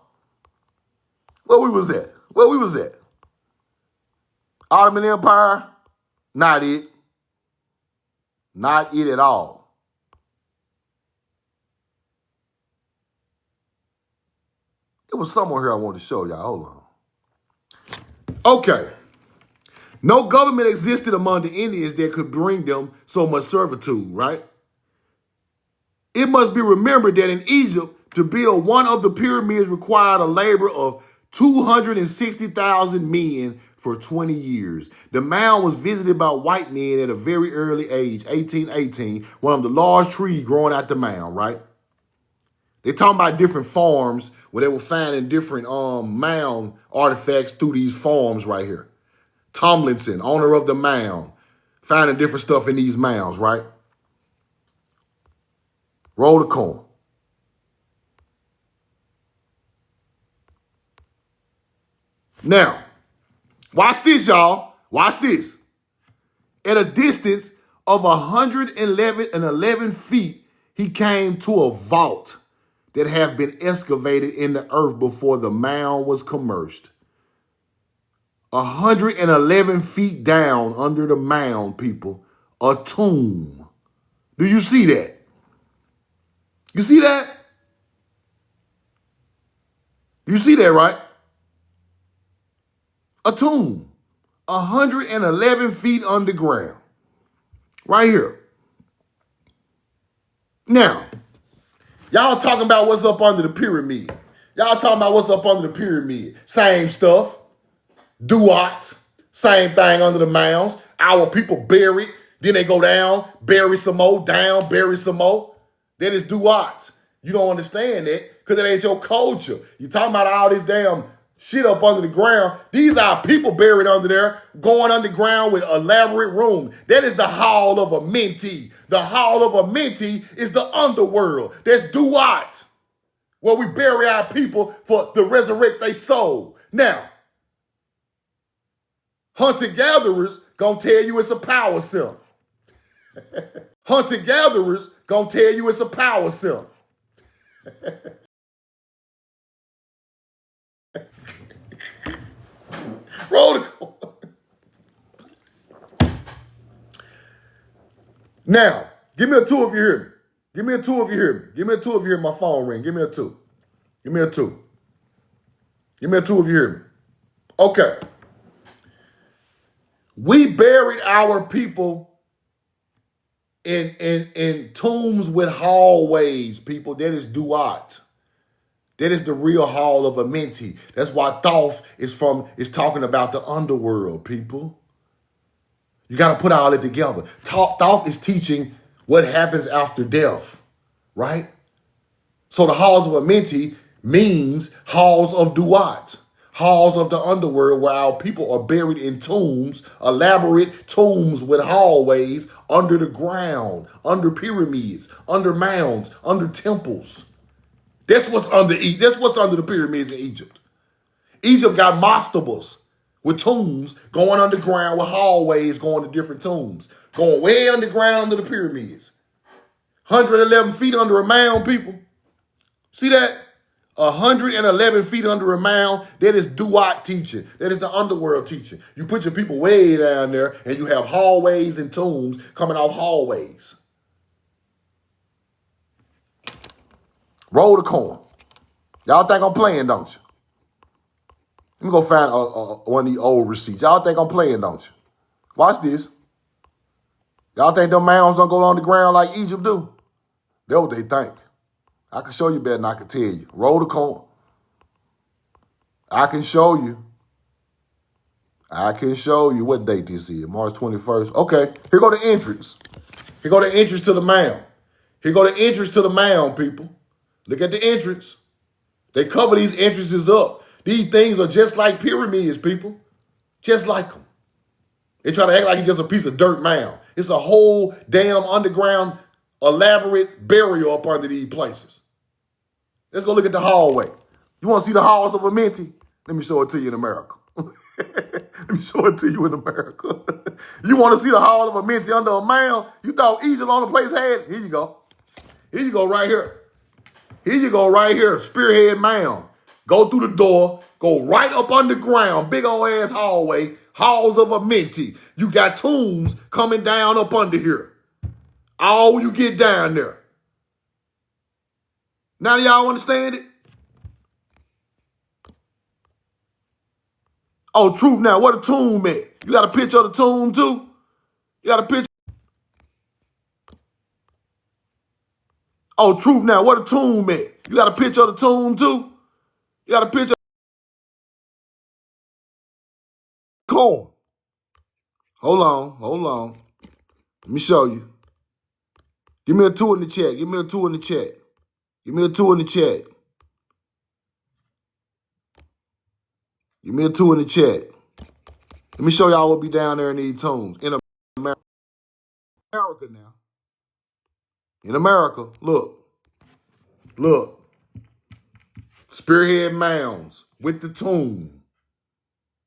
Where we was at? Ottoman Empire? Not it. Not it at all. It was somewhere here I wanted to show y'all. Hold on. Okay. No government existed among the Indians that could bring them so much servitude, right? It must be remembered that in Egypt, to build one of the pyramids required a labor of 260,000 men for 20 years. The mound was visited by white men at a very early age, 1818, one of the large trees growing out the mound, right? They talking about different farms where they were finding different mound artifacts through these farms right here. Tomlinson, owner of the mound, finding different stuff in these mounds, right? Roll the corn. Now, watch this, y'all. Watch this. At a distance of 111 feet, he came to a vault that had been excavated in the earth before the mound was commerced. 111 feet down under the mound, people, a tomb. Do you see that? You see that? You see that, right? A tomb. 111 feet underground. Right here. Now, y'all talking about what's up under the pyramid. Y'all talking about what's up under the pyramid. Same stuff. Duats. Same thing under the mounds. Our people buried. Then they go down, bury some more, down, bury some more. That is duats. You don't understand that because it ain't your culture. You talking about all this damn shit up under the ground. These are people buried under there, going underground with elaborate room. That is the hall of a mentee. The hall of a mentee is the underworld. That's duat, where we bury our people to resurrect their soul. Now, hunter-gatherers gonna tell you it's a power center. Hunter-gatherers gonna tell you it's a power center. Roll the corn. Now, give me a two if you hear me. Give me a two if you hear me. Give me a two if you hear my phone ring. Give me a two. Give me a two. Give me a two if you hear me. Okay. We buried our people in tombs with hallways, people. That is duat. That is the real hall of a mentee. That's why Thoth is talking about the underworld, people. You got to put all it together. Thoth is teaching what happens after death, right? So the halls of a mentee means halls of duat, Halls of the underworld where our people are buried in tombs, elaborate tombs with hallways under the ground, under pyramids, under mounds, under temples. That's what's under the pyramids in Egypt. Egypt got mastabas with tombs going underground with hallways going to different tombs. Going way underground under the pyramids. 111 feet under a mound, people. See that? 111 feet under a mound. That is Duat teaching. That is the underworld teaching. You put your people way down there and you have hallways and tombs coming off hallways. Roll the coin. Y'all think I'm playing, don't you? Let me go find one of these old receipts. Y'all think I'm playing, don't you? Watch this. Y'all think them mounds don't go on the ground like Egypt do? That's what they think. I can show you better than I can tell you. Roll the coin. I can show you. I can show you what date this is. March 21st. Okay, here go the entrance. Here go the entrance to the mound. Here go the entrance to the mound, people. Look at the entrance. They cover these entrances up. These things are just like pyramids, people. Just like them. They try to act like it's just a piece of dirt mound. It's a whole damn underground, elaborate burial up under these places. Let's go look at the hallway. You want to see the halls of Amenti? Let me show it to you in America. Let me show it to you in America. You want to see the hall of Amenti under a mound? You thought Egypt on the place had it? Here you go. Here you go right here. Here you go right here. Spearhead mound. Go through the door. Go right up underground. Big old ass hallway. Halls of Amenti. You got tombs coming down up under here. All you get down there. Now do y'all understand it? Oh, truth now. What a tomb at? You got a picture of the tomb too? You got a picture? Oh, truth now. What a tomb at? You got a picture of the tomb too? You got a picture? Corn. Hold on. Let me show you. Give me a 2 in the chat. Give me a 2 in the chat. Give me a 2 in the chat. Give me a 2 in the chat. Let me show y'all what be down there in these tombs. In America now. In America, look. Look. Spearhead mounds with the tomb.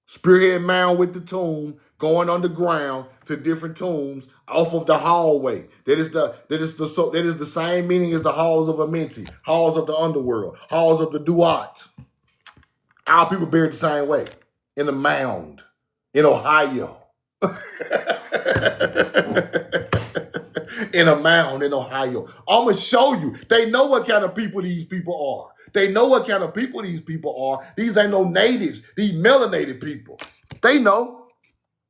Spearhead mound with the tomb going underground to different tombs off of the hallway. That is the same meaning as the halls of Amenti, halls of the underworld, halls of the Duat. Our people buried the same way in the mound in Ohio. In a mound in Ohio. I'm going to show you. They know what kind of people these people are. They know what kind of people these people are. These ain't no natives. These melanated people. They know.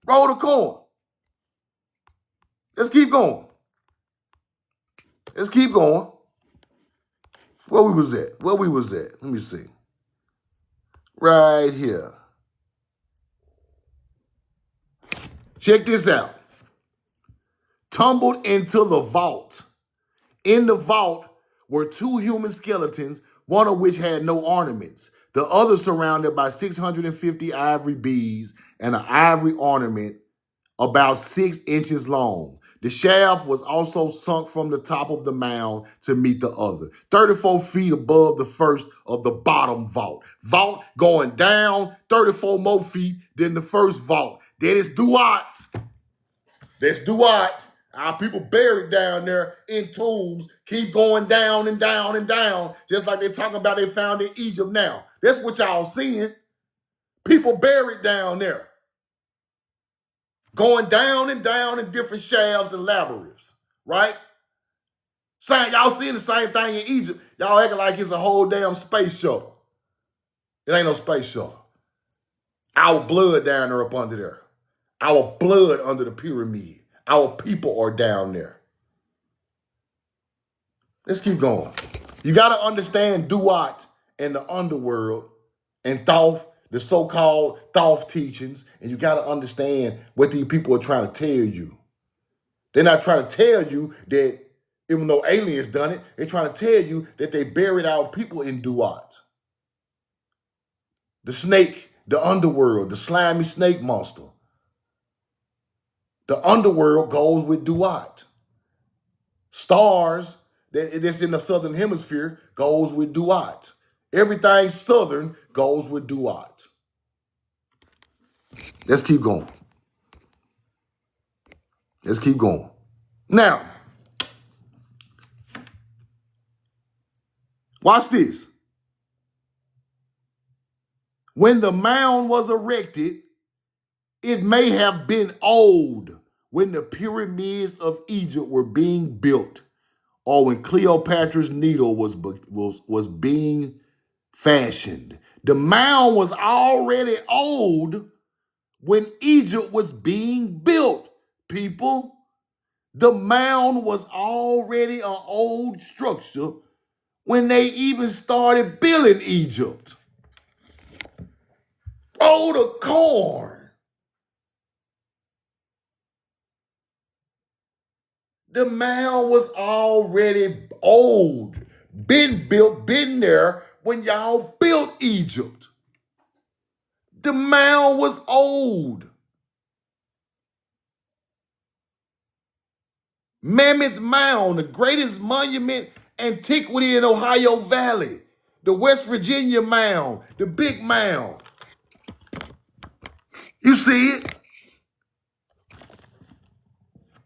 Roll the coin. Let's keep going. Let's keep going. Where we was at? Let me see. Right here. Check this out. Tumbled into the vault. In the vault were 2 human skeletons, one of which had no ornaments, the other surrounded by 650 ivory beads and an ivory ornament about 6 inches long. The shaft was also sunk from the top of the mound to meet the other, 34 feet above the first of the bottom vault. Vault going down 34 more feet than the first vault. That is Duat. That's Duat. Our people buried down there in tombs keep going down and down and down, just like they're talking about they found in Egypt now. That's what y'all seeing. People buried down there. Going down and down in different shafts and labyrinths, right? Y'all seeing the same thing in Egypt. Y'all acting like it's a whole damn space shuttle. It ain't no space shuttle. Our blood down there up under there. Our blood under the pyramid. Our people are down there. Let's keep going. You got to understand Duat and the underworld and Thoth, the so-called Thoth teachings, and you got to understand what these people are trying to tell you. They're not trying to tell you that even though aliens done it, they're trying to tell you that they buried our people in Duat. The snake, the underworld, the slimy snake monster. The underworld goes with Duat. Stars that's in the southern hemisphere goes with Duat. Everything southern goes with Duat. Let's keep going. Let's keep going. Now, watch this. When the mound was erected, it may have been old when the pyramids of Egypt were being built, or when Cleopatra's needle was being fashioned. The mound was already old when Egypt was being built, people. The mound was already an old structure when they even started building Egypt. Oh, the corn. The mound was already old, been built, been there when y'all built Egypt. The mound was old. Mammoth Mound, the greatest monument antiquity in Ohio Valley. The West Virginia Mound, the Big Mound. You see it?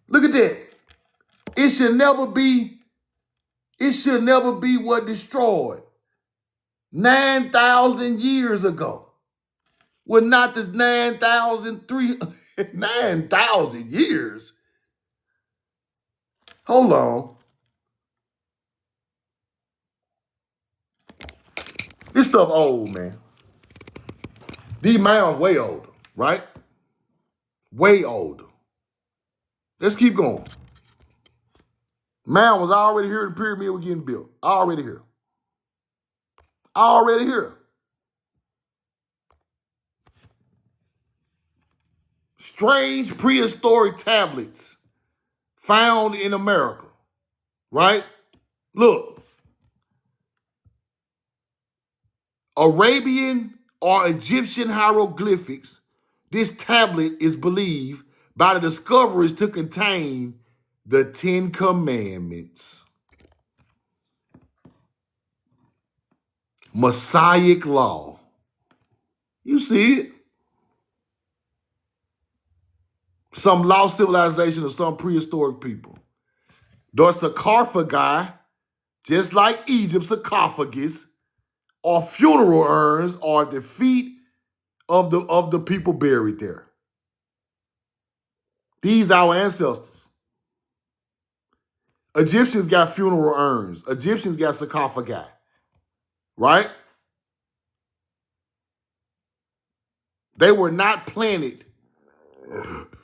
Look at that. It should never be what destroyed. 9,000 years ago. Well, not the 9,000 years. Hold on. This stuff old, man. These mounds way older, right? Way older. Let's keep going. Mound was already here. The pyramid was getting built. Already here. Already here. Strange prehistoric tablets found in America, right? Look. Arabian or Egyptian hieroglyphics. This tablet is believed by the discoverers to contain the 10 Commandments. Mosaic law. You see it. Some lost civilization of some prehistoric people. The sarcophagi, just like Egypt's sarcophagus, or funeral urns, are the feet of the people buried there. These are our ancestors. Egyptians got funeral urns. Egyptians got sarcophagi, right? They were not planted.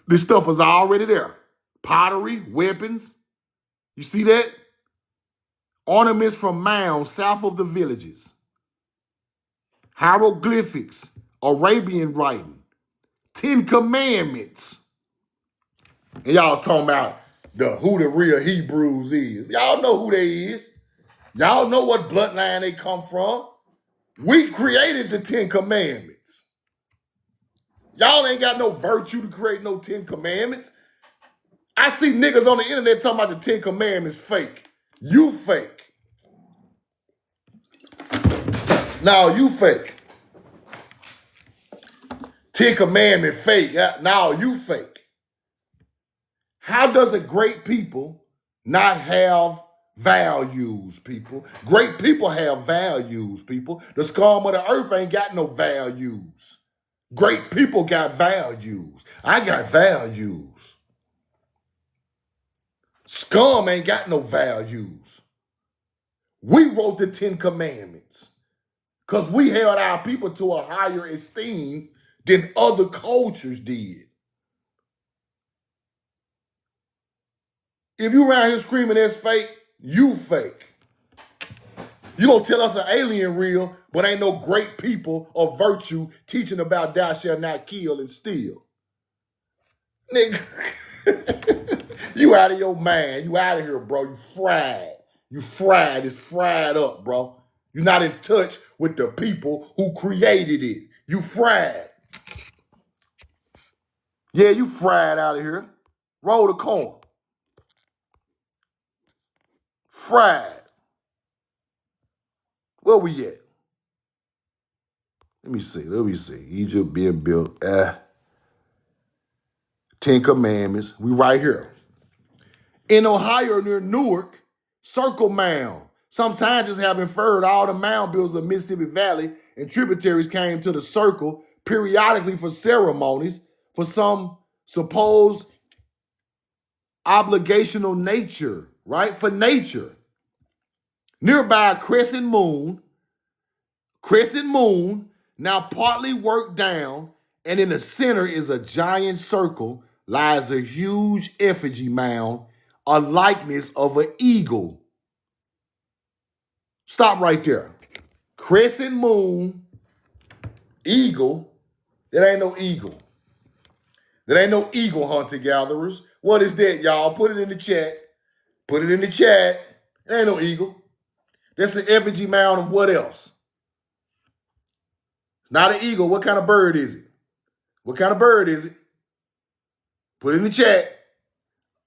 This stuff was already there. Pottery, weapons. You see that? Ornaments from mounds south of the villages. Hieroglyphics, Arabian writing. 10 Commandments. And y'all talking about who the real Hebrews is. Y'all know who they is. Y'all know what bloodline they come from. We created the 10 Commandments. Y'all ain't got no virtue to create no 10 Commandments. I see niggas on the internet talking about the 10 Commandments fake. You fake. No, you fake. 10 Commandment fake. No, you fake. How does a great people not have values, people? Great people have values, people. The scum of the earth ain't got no values. Great people got values. I got values. Scum ain't got no values. We wrote the 10 Commandments because we held our people to a higher esteem than other cultures did. If you around here screaming that's fake, you fake. You gonna tell us an alien real, but ain't no great people of virtue teaching about thou shalt not kill and steal. Nigga, you out of your mind. You out of here, bro. You fried. You fried. It's fried up, bro. You're not in touch with the people who created it. You fried. Yeah, you fried out of here. Roll the corn. Fried. Where we at? Let me see. Egypt being built. 10 Commandments. We right here. In Ohio near Newark, Circle Mound. Some scientists have inferred all the mound builders of Mississippi Valley and tributaries came to the circle periodically for ceremonies for some supposed obligational nature, right? For nature. Nearby Crescent Moon, now partly worked down, and in the center is a giant circle, lies a huge effigy mound, a likeness of an eagle. Stop right there. Crescent Moon, eagle. That ain't no eagle. That ain't no eagle, hunter-gatherers. What is that, y'all? Put it in the chat. Put it in the chat. That ain't no eagle. That's an effigy mound of what else? Not an eagle. What kind of bird is it? What kind of bird is it? Put it in the chat.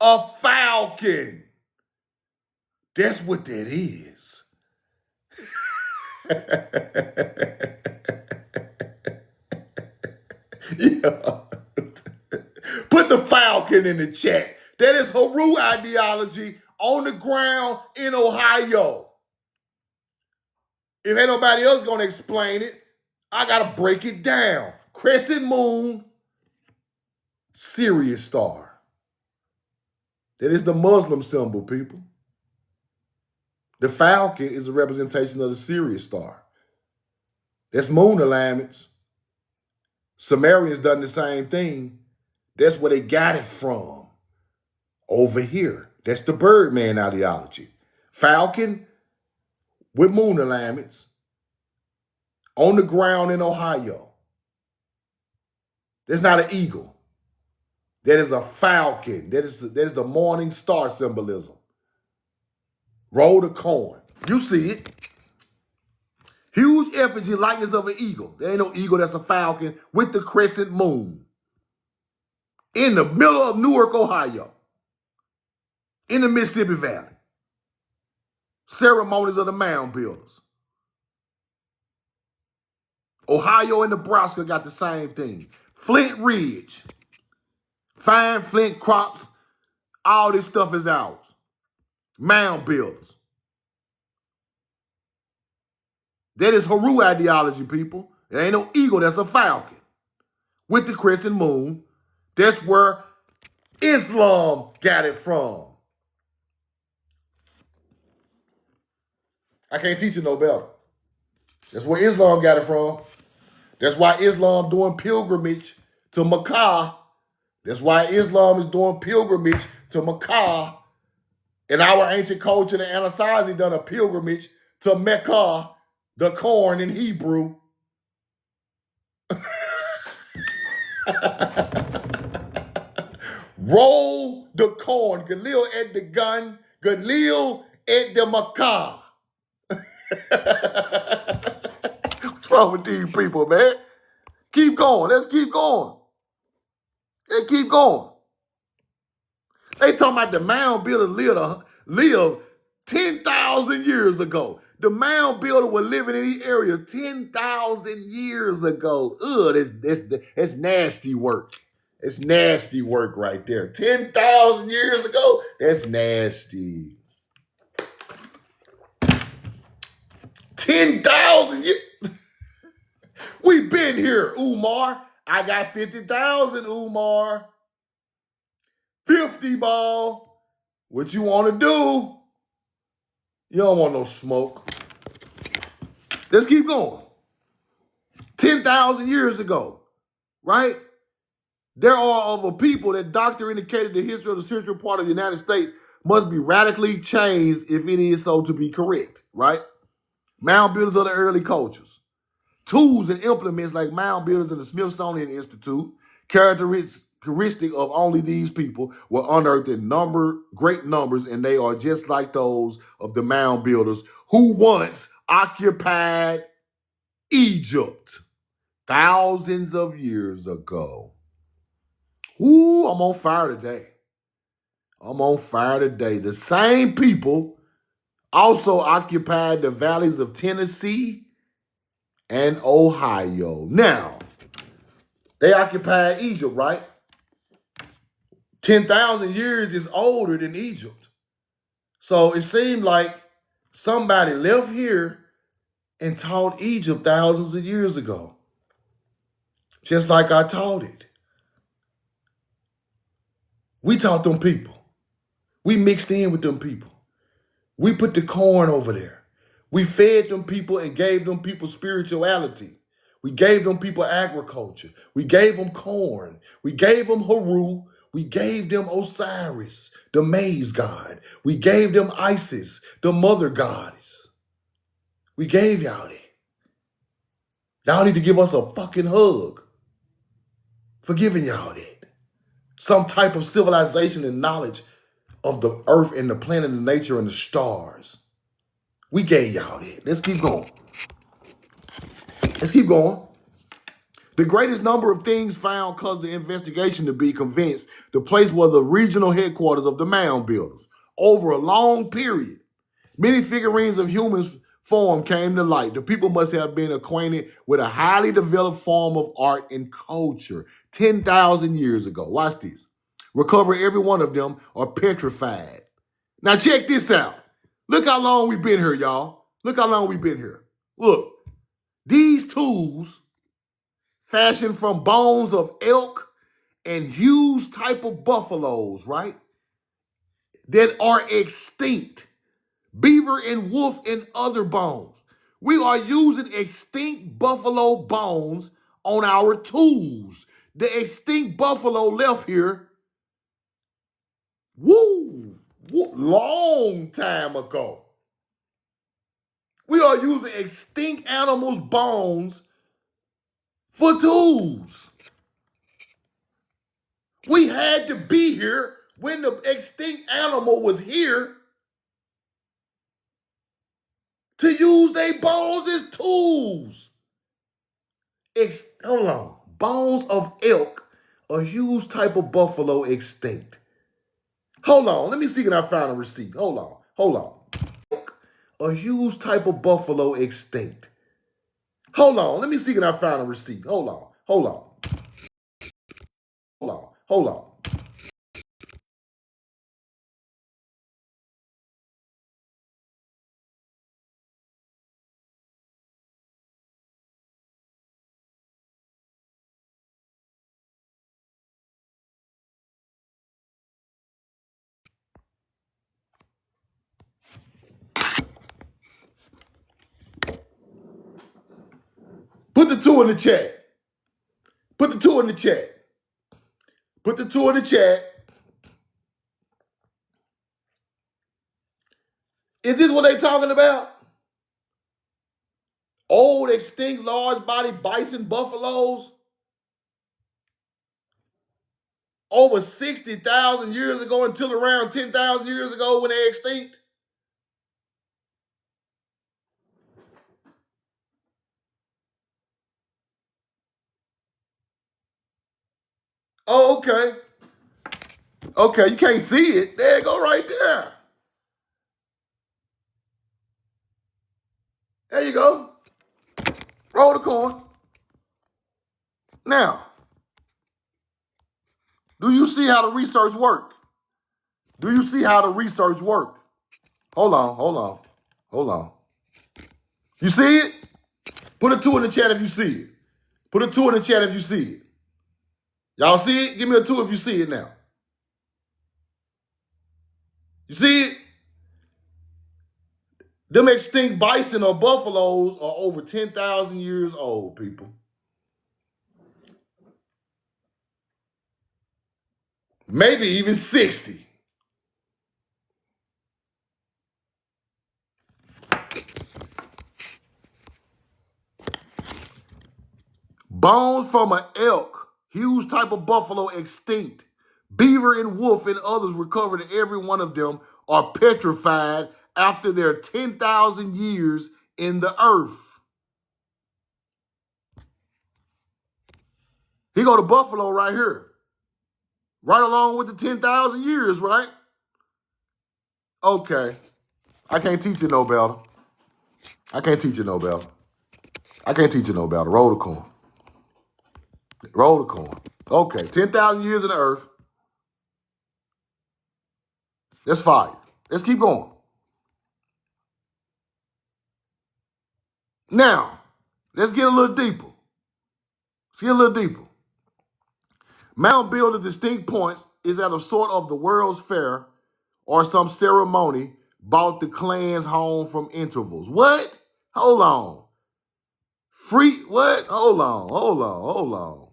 A falcon. That's what that is. Yeah. Put the falcon in the chat. That is Haru ideology on the ground in Ohio. If ain't nobody else gonna explain it, I gotta break it down. Crescent Moon, Sirius star. That is the Muslim symbol, people. The falcon is a representation of the Sirius star. That's moon alignments. Sumerians done the same thing. That's where they got it from. Over here. That's the Birdman ideology. Falcon with moon alignments on the ground in Ohio. That's not an eagle. That is a falcon. That is the morning star symbolism. Roll the coin. You see it. Huge effigy likeness of an eagle. There ain't no eagle, that's a falcon with the crescent moon. In the middle of Newark, Ohio. In the Mississippi Valley. Ceremonies of the mound builders. Ohio and Nebraska got the same thing. Flint Ridge. Fine flint crops. All this stuff is ours. Mound builders. That is Haru ideology, people. It ain't no eagle, that's a falcon. With the crescent moon. That's where Islam got it from. I can't teach you no better. That's where Islam got it from. That's why Islam doing pilgrimage to Mecca. That's why Islam is doing pilgrimage to Mecca. In our ancient culture, the Anasazi done a pilgrimage to Mecca, the corn in Hebrew. Roll the corn. Galil at the gun. Galil at the Mecca. What's wrong with these people, man? Keep going. Let's keep going. Let's keep going. They talking about the mound builder lived 10,000 years ago. The mound builder was living in these areas 10,000 years ago. Ugh, that's nasty work. It's nasty work right there. 10,000 years ago, that's nasty. 10,000 years. We've been here, Umar. I got 50,000, Umar. 50 ball. What you want to do? You don't want no smoke. Let's keep going. 10,000 years ago, right? There are of a people that doctor indicated the history of the central part of the United States must be radically changed if it is so to be correct, right? Mound builders of the early cultures. Tools and implements like mound builders in the Smithsonian Institute, characteristics characteristic of only these people were unearthed in great numbers, and they are just like those of the mound builders who once occupied Egypt thousands of years ago. Ooh, I'm on fire today. I'm on fire today. The same people also occupied the valleys of Tennessee and Ohio. Now, they occupied Egypt, right? 10,000 years is older than Egypt. So it seemed like somebody left here and taught Egypt thousands of years ago, just like I taught it. We taught them people. We mixed in with them people. We put the corn over there. We fed them people and gave them people spirituality. We gave them people agriculture. We gave them corn. We gave them Haru. We gave them Osiris, the maize god. We gave them Isis, the mother goddess. We gave y'all that. Y'all need to give us a fucking hug for giving y'all that. Some type of civilization and knowledge of the earth and the planet and nature and the stars. We gave y'all that. Let's keep going. Let's keep going. The greatest number of things found caused the investigation to be convinced the place was the regional headquarters of the mound builders. Over a long period, many figurines of human form came to light. The people must have been acquainted with a highly developed form of art and culture 10,000 years ago. Watch this. Recover every one of them are petrified. Now check this out. Look how long we've been here, y'all. Look how long we've been here. Look, these tools fashioned from bones of elk and huge type of buffaloes, right? That are extinct. Beaver and wolf and other bones. We are using extinct buffalo bones on our tools. The extinct buffalo left here, long time ago. We are using extinct animals' bones for tools. We had to be here when the extinct animal was here to use their bones as tools. Hold on. Bones of elk, a huge type of buffalo, extinct. Hold on. Let me see if I found a receipt. Hold on. A huge type of buffalo, extinct. Hold on. Let me see if I found a receipt. Hold on. Put the two in the chat. Put the two in the chat. Put the two in the chat. Is this what they talking about? Old, extinct, large body bison buffaloes? Over 60,000 years ago until around 10,000 years ago when they extinct? Oh, okay. Okay, you can't see it. There you go right there. There you go. Roll the coin. Now, do you see how the research work? Do you see how the research work? Hold on. You see it? Put a 2 in the chat if you see it. Put a 2 in the chat if you see it. Y'all see it? Give me a 2 if you see it now. You see it? Them extinct bison or buffaloes are over 10,000 years old, people. Maybe even 60. Bones from an elk Huge type of buffalo extinct. Beaver and wolf and others recovered, and every one of them are petrified after their 10,000 years in the earth. He go to buffalo right here. Right along with the 10,000 years, right? Okay. I can't teach you no better. I can't teach you no better. I can't teach you no better. Roll the coin. Roll the coin. Okay, 10,000 years in the earth. That's fire. Let's keep going. Now, let's get a little deeper. Let's get a little deeper. Mound building distinct points is at a sort of the World's Fair or some ceremony brought the clans home from intervals. What? Hold on. What? Hold on.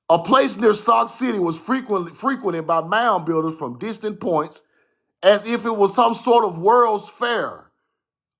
A place near Sauk City was frequented by mound builders from distant points as if it was some sort of World's Fair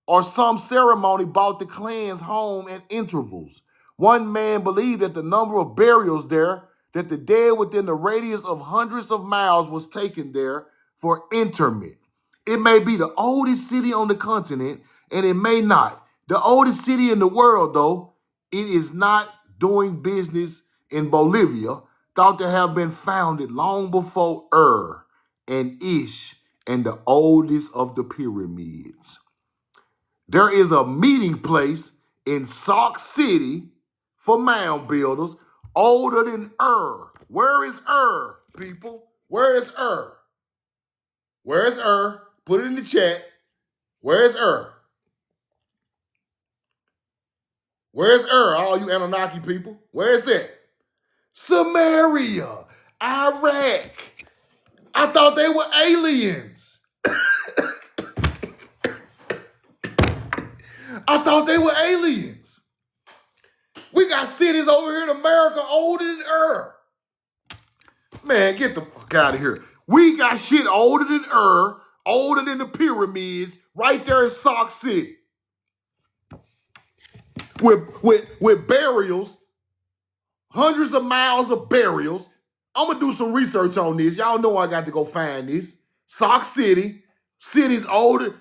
or some ceremony brought the clans home at intervals. One man believed that the number of burials there, that the dead within the radius of hundreds of miles was taken there for interment. It may be the oldest city on the continent, and it may not. The oldest city in the world, though, it is not doing business in Bolivia, thought to have been founded long before and Ish and the oldest of the pyramids. There is a meeting place in Sauk City for mound builders older than Where is people? Where is Where is Put it in the chat. Where is Where is all you Anunnaki people? Where is it? Samaria, Iraq. I thought they were aliens. I thought they were aliens. We got cities over here in America older than Man, get the fuck out of here. We got shit older than older than the pyramids, right there in Sauk City. With burials, hundreds of miles of burials. I'm gonna do some research on this. Y'all know I got to go find this. Sauk City, cities older.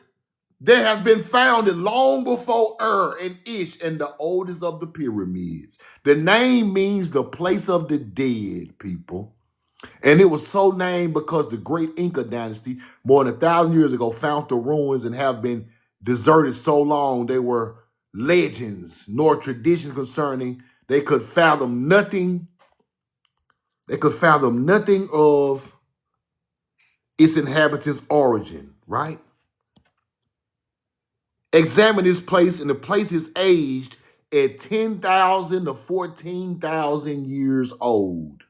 They have been founded long before and Ish and the oldest of the pyramids. The name means the place of the dead, people. And it was so named because the great Inca dynasty, more than 1,000 years ago, found the ruins and have been deserted so long they were legends nor tradition concerning. They could fathom nothing. They could fathom nothing of its inhabitants' origin, right? Examine this place, and the place is aged at 10,000 to 14,000 years old.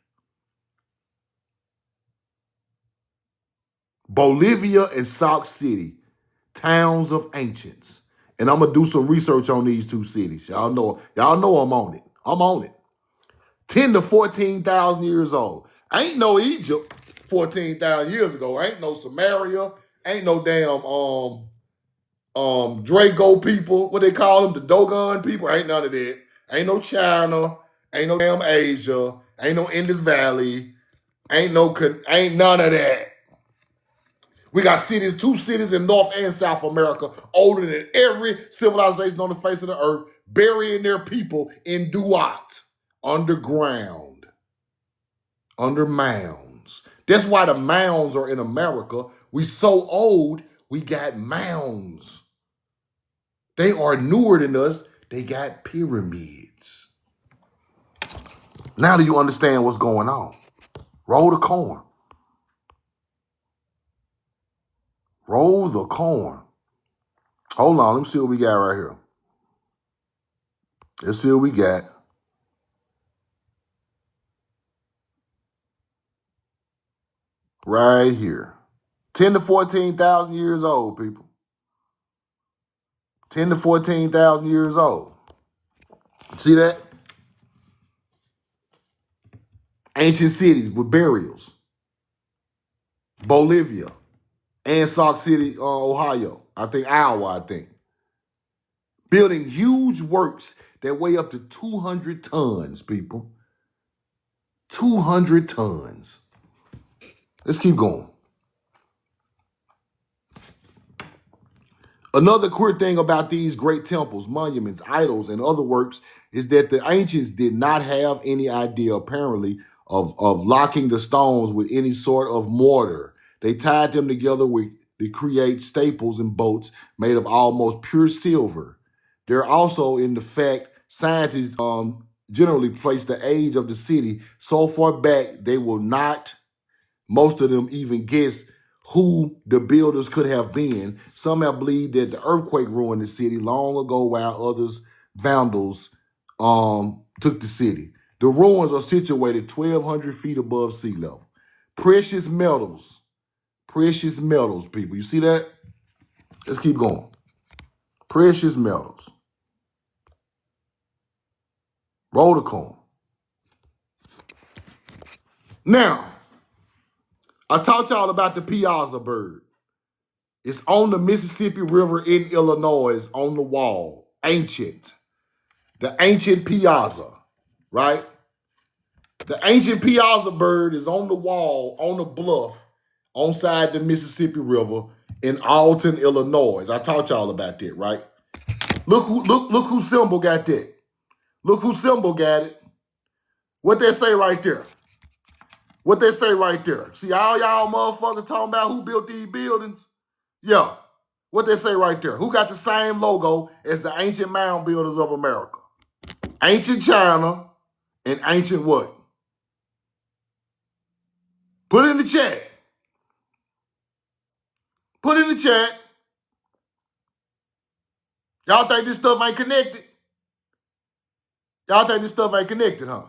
Bolivia and Sauk City, towns of ancients. And I'm going to do some research on these two cities. Y'all know I'm on it. I'm on it. 10 to 14,000 years old. Ain't no Egypt 14,000 years ago. Ain't no Samaria. Ain't no damn Draco people, what they call them, the Dogon people, ain't none of that. Ain't no China, ain't no damn Asia, ain't no Indus Valley, ain't none of that. We got cities, 2 cities in North and South America, older than every civilization on the face of the earth, burying their people in duat, underground, under mounds. That's why the mounds are in America. We so old, we got mounds. They are newer than us. They got pyramids. Now do you understand what's going on? Roll the corn. Roll the corn. Hold on. Let me see what we got right here. Let's see what we got. Right here. 10 to 14,000 years old, people. 10 to 14,000 years old. See that? Ancient cities with burials. Bolivia and Sauk City, Ohio. Iowa. Building huge works that weigh up to 200 tons, people. 200 tons. Let's keep going. Another queer thing about these great temples, monuments, idols, and other works is that the ancients did not have any idea, apparently, of locking the stones with any sort of mortar. They tied them together to create staples and boats made of almost pure silver. They're also in the fact scientists generally place the age of the city so far back they will not, most of them, even guess who the builders could have been. Some have believed that the earthquake ruined the city long ago, while others, vandals, took the city. The ruins are situated 1,200 feet above sea level. Precious metals, people. You see that? Let's keep going. Precious metals. Roll the coin. Now, I taught y'all about the piazza bird. It's on the Mississippi River in Illinois, on the wall. Ancient. The ancient piazza, right? The ancient piazza bird is on the wall, on the bluff, on side the Mississippi River in Alton, Illinois. I taught y'all about that, right? Look who symbol got that. Look who symbol got it. What they say right there. What they say right there. See all y'all motherfuckers talking about who built these buildings? Yeah. What they say right there. Who got the same logo as the ancient mound builders of America? Ancient China and ancient what? Put it in the chat. Put it in the chat. Y'all think this stuff ain't connected? Y'all think this stuff ain't connected, huh?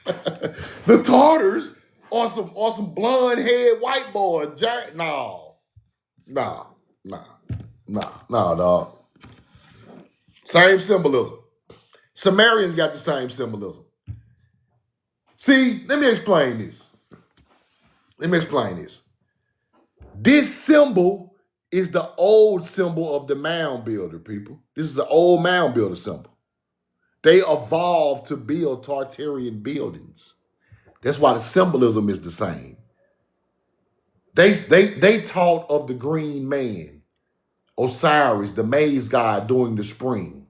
The Tartars are some blonde head white boy. No, dog. Same symbolism. Sumerians got the same symbolism. See, let me explain this. This symbol is the old symbol of the mound builder, people. This is the old mound builder symbol. They evolved to build Tartarian buildings. That's why the symbolism is the same. They taught of the green man, Osiris, the maize god during the spring.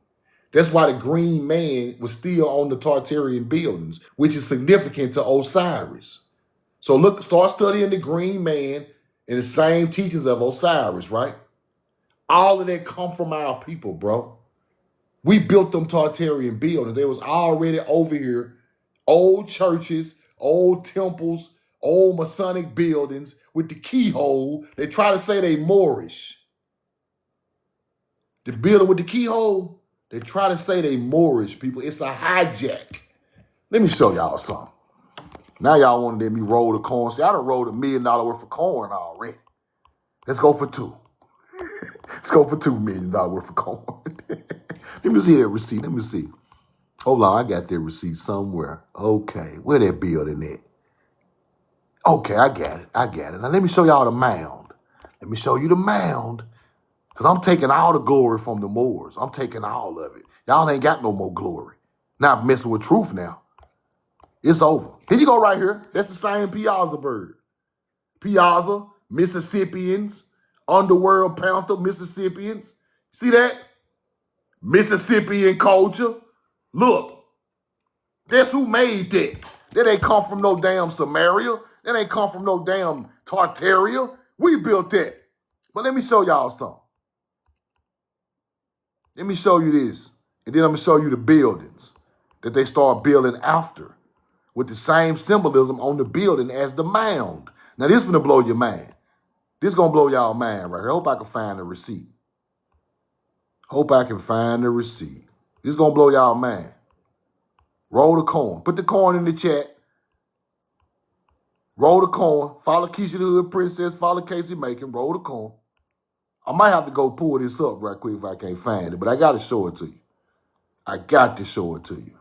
That's why the green man was still on the Tartarian buildings, which is significant to Osiris. So start studying the green man and the same teachings of Osiris, right? All of that come from our people, bro. We built them Tartarian buildings. They was already over here, old churches, old temples, old Masonic buildings with the keyhole. They try to say they Moorish. The building with the keyhole, they try to say they Moorish, people. It's a hijack. Let me show y'all something. Now y'all want to let me roll the corn. See, I done rolled $1 million worth of corn already. Let's go for 2. Let's go for $2 million worth of corn. Let me see that receipt. Let me see. Hold on, I got that receipt somewhere. Okay, where that building at? Okay, I got it. Now let me show y'all the mound. Let me show you the mound. Because I'm taking all the glory from the Moors. I'm taking all of it. Y'all ain't got no more glory. Now I'm messing with truth now. It's over. Here you go right here. That's the same piazza bird. Piazza, Mississippians, underworld panther, Mississippians. See that? Mississippian culture. Look, that's who made that. That ain't come from no damn Samaria. That ain't come from no damn Tartaria. We built that. But let me show y'all something. Let me show you this. And then I'm going to show you the buildings that they start building after with the same symbolism on the building as the mound. Now, this is going to blow your mind. This is going to blow y'all mind right here. I hope I can find the receipt. This is going to blow y'all mind. Roll the coin. Put the coin in the chat. Roll the coin. Follow Keisha the Hood Princess. Follow Casey Macon. Roll the coin. I might have to go pull this up right quick if I can't find it, but I got to show it to you.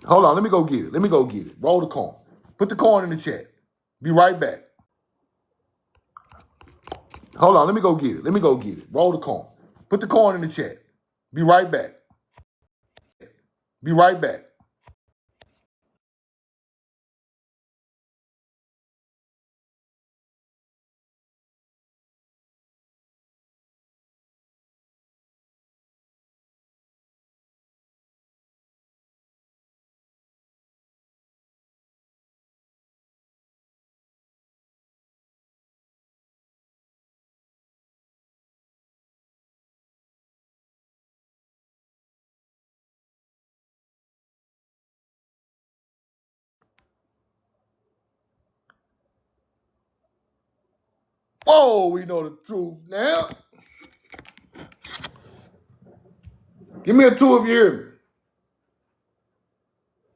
Hold on, let me go get it. Roll the coin. Put the coin in the chat. Be right back. Hold on, let me go get it. Roll the coin. Put the coin in the chat. Be right back. Be right back. Whoa, we know the truth now. Give me a two if you hear me.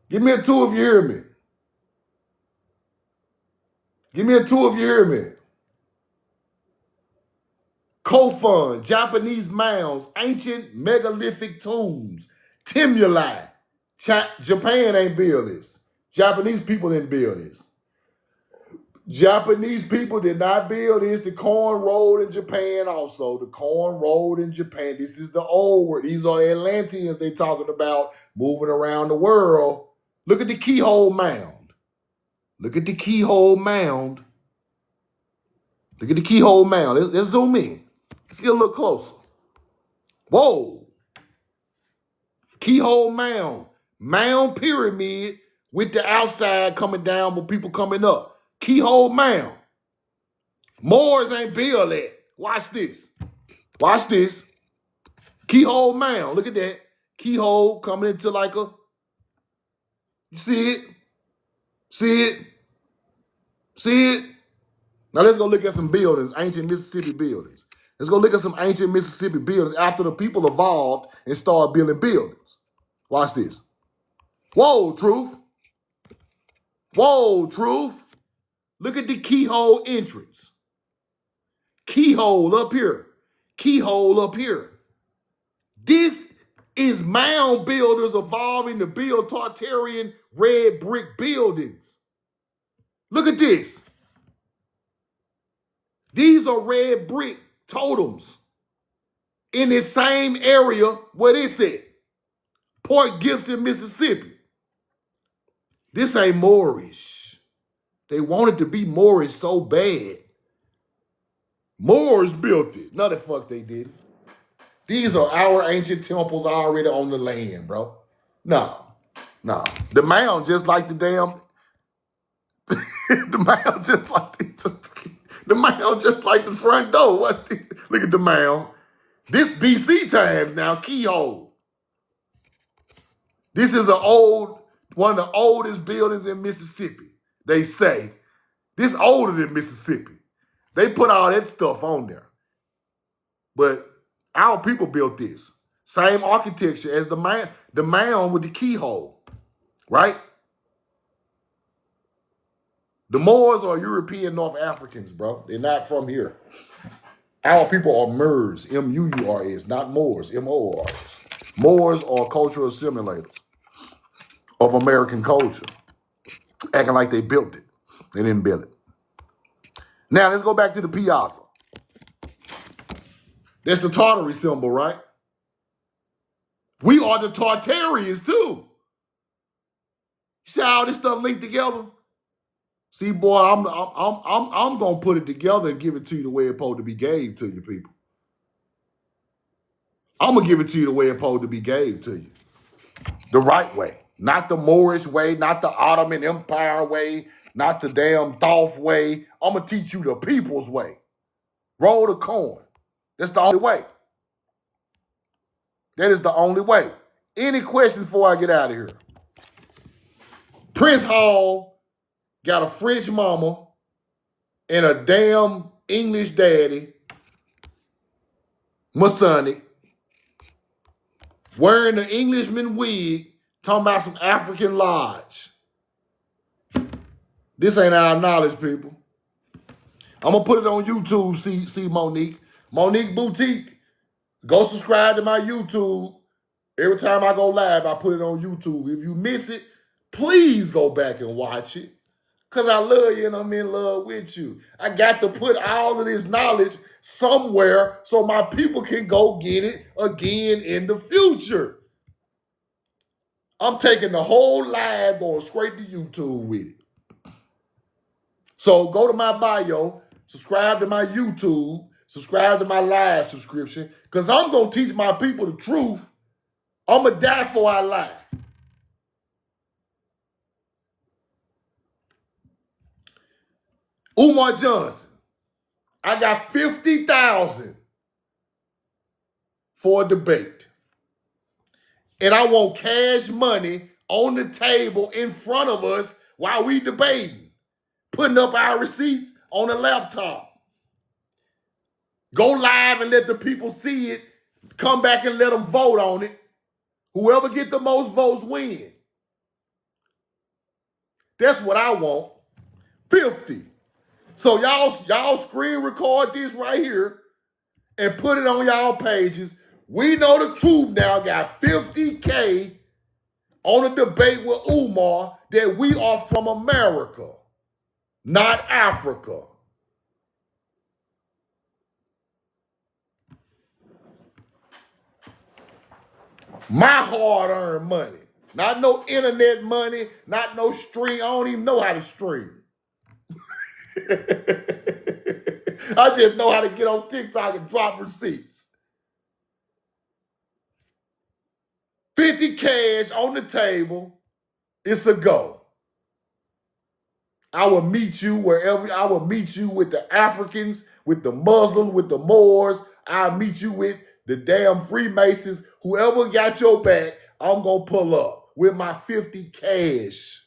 Give me a two if you hear me. Give me a two if you hear me. Kofun, Japanese mounds, ancient megalithic tombs, tumuli. Japan ain't built this. Japanese people didn't build this. Japanese people did not build this. The corn rolled in Japan also. The corn rolled in Japan. This is the old word. These are Atlanteans they talking about moving around the world. Look at the keyhole mound. Look at the keyhole mound. Look at the keyhole mound. Let's zoom in. Let's get a little closer. Whoa. Keyhole mound. Mound pyramid with the outside coming down with people coming up. Keyhole mound. Moors ain't built that. Watch this. Watch this. Keyhole mound. Look at that. Keyhole coming into like a... You see it? See it? See it? Now let's go look at some buildings, ancient Mississippi buildings. Let's go look at some ancient Mississippi buildings after the people evolved and started building buildings. Watch this. Whoa, truth. Whoa, truth. Look at the keyhole entrance. Keyhole up here. Keyhole up here. This is mound builders evolving to build Tartarian red brick buildings. Look at this. These are red brick totems in this same area where this at. Port Gibson, Mississippi. This ain't Moorish. They wanted to be Moorish so bad. Moors built it. No, the fuck they didn't. These are our ancient temples already on the land, bro. No. The mound just like the damn... the mound just like the mound just like the front door. Look at the mound. This BC times now, keyhole. This is one of the oldest buildings in Mississippi. They say. This older than Mississippi. They put all that stuff on there. But our people built this. Same architecture as the mound with the keyhole. Right? The Moors are European North Africans, bro. They're not from here. Our people are Murs, M-U-U-R-S, not Moors, M-O-R-S. Moors are cultural assimilators of American culture, acting like they built it. They didn't build it. Now, let's go back to the piazza. That's the Tartary symbol, right? We are the Tartarians, too. You see how all this stuff linked together? See, boy, I'm gonna put it together and give it to you the way it's supposed to be gave to you, people. I'm gonna give it to you the way it's supposed to be gave to you. The right way. Not the Moorish way, not the Ottoman Empire way, not the damn Thoth way. I'm gonna teach you the people's way. Roll the coin. That's the only way. That is the only way. Any questions before I get out of here? Prince Hall got a French mama and a damn English daddy, Masonic, wearing the Englishman wig, talking about some African lodge. This ain't our knowledge, people. I'm going to put it on YouTube, see Monique. Monique Boutique. Go subscribe to my YouTube. Every time I go live, I put it on YouTube. If you miss it, please go back and watch it. Because I love you and I'm in love with you. I got to put all of this knowledge somewhere so my people can go get it again in the future. I'm taking the whole live going straight to YouTube with it. So go to my bio, subscribe to my YouTube, subscribe to my live subscription, because I'm going to teach my people the truth. I'm going to die for I lie. Umar Johnson, I got 50,000 for a debate. And I want cash money on the table in front of us while we debating, putting up our receipts on a laptop. Go live and let the people see it. Come back and let them vote on it. Whoever get the most votes win. That's what I want. 50. So y'all screen record this right here and put it on y'all pages. We know the truth now. Got 50K on a debate with Umar that we are from America, not Africa. My hard-earned money. Not no internet money, not no stream. I don't even know how to stream. I just know how to get on TikTok and drop receipts. 50 cash on the table. It's a go. I will meet you wherever. I will meet you with the Africans, with the Muslims, with the Moors. I'll meet you with the damn Freemasons. Whoever got your back, I'm going to pull up with my 50 cash.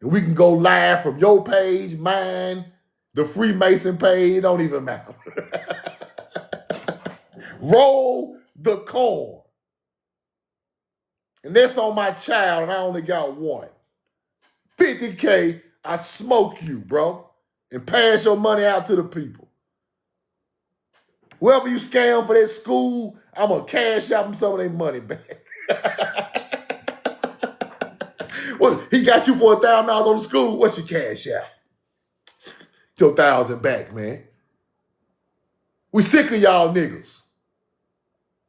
And we can go live from your page, mine, the Freemason page. It don't even matter. Roll the corn. And that's on my child, and I only got one. 50K, I smoke you, bro, and pass your money out to the people. Whoever you scam for that school, I'm going to cash out them some of their money back. Well, he got you for $1,000 on the school. What's your cash out? Your 1,000 back, man. We sick of y'all niggas.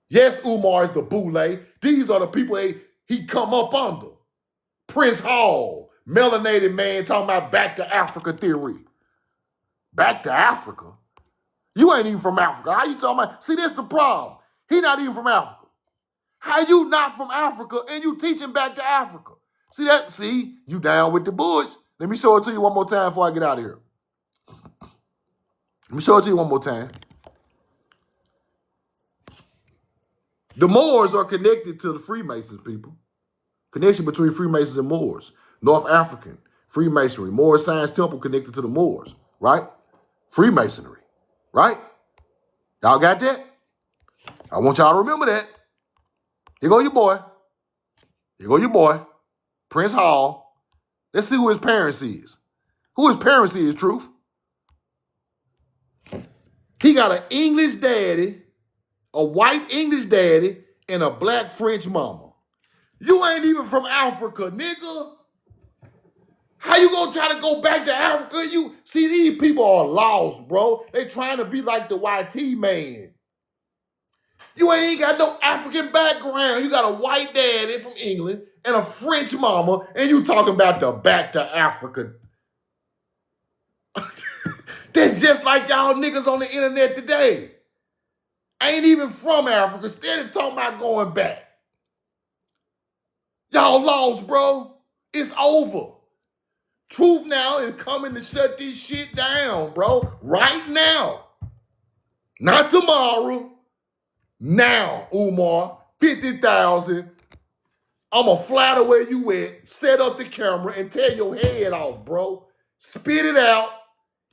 Yes, Umar is the boule. These are the people he come up under. Prince Hall, melanated man talking about back to Africa theory. Back to Africa? You ain't even from Africa. How you talking about? See, that's the problem. He not even from Africa. How you not from Africa and you teaching back to Africa? See that? See, you down with the bush. Let me show it to you one more time before I get out of here. Let me show it to you one more time. The Moors are connected to the Freemasons, people. Connection between Freemasons and Moors. North African, Freemasonry. Moor Science Temple connected to the Moors, right? Freemasonry, right? Y'all got that? I want y'all to remember that. Here go your boy. Here go your boy. Prince Hall. Let's see who his parents is. Who his parents is, Truth. He got an English daddy, a white English daddy, and a black French mama. You ain't even from Africa, nigga. How you gonna try to go back to Africa? You see, these people are lost, bro. They trying to be like the YT man. You ain't got no African background. You got a white daddy from England and a French mama, and you talking about the back to Africa. That's just like y'all niggas on the internet today. Ain't even from Africa. Steady talking about going back. Y'all lost, bro. It's over. Truth now is coming to shut this shit down, bro. Right now. Not tomorrow. Now, Umar. 50,000. I'm going to fly to where you at, set up the camera, and tear your head off, bro. Spit it out.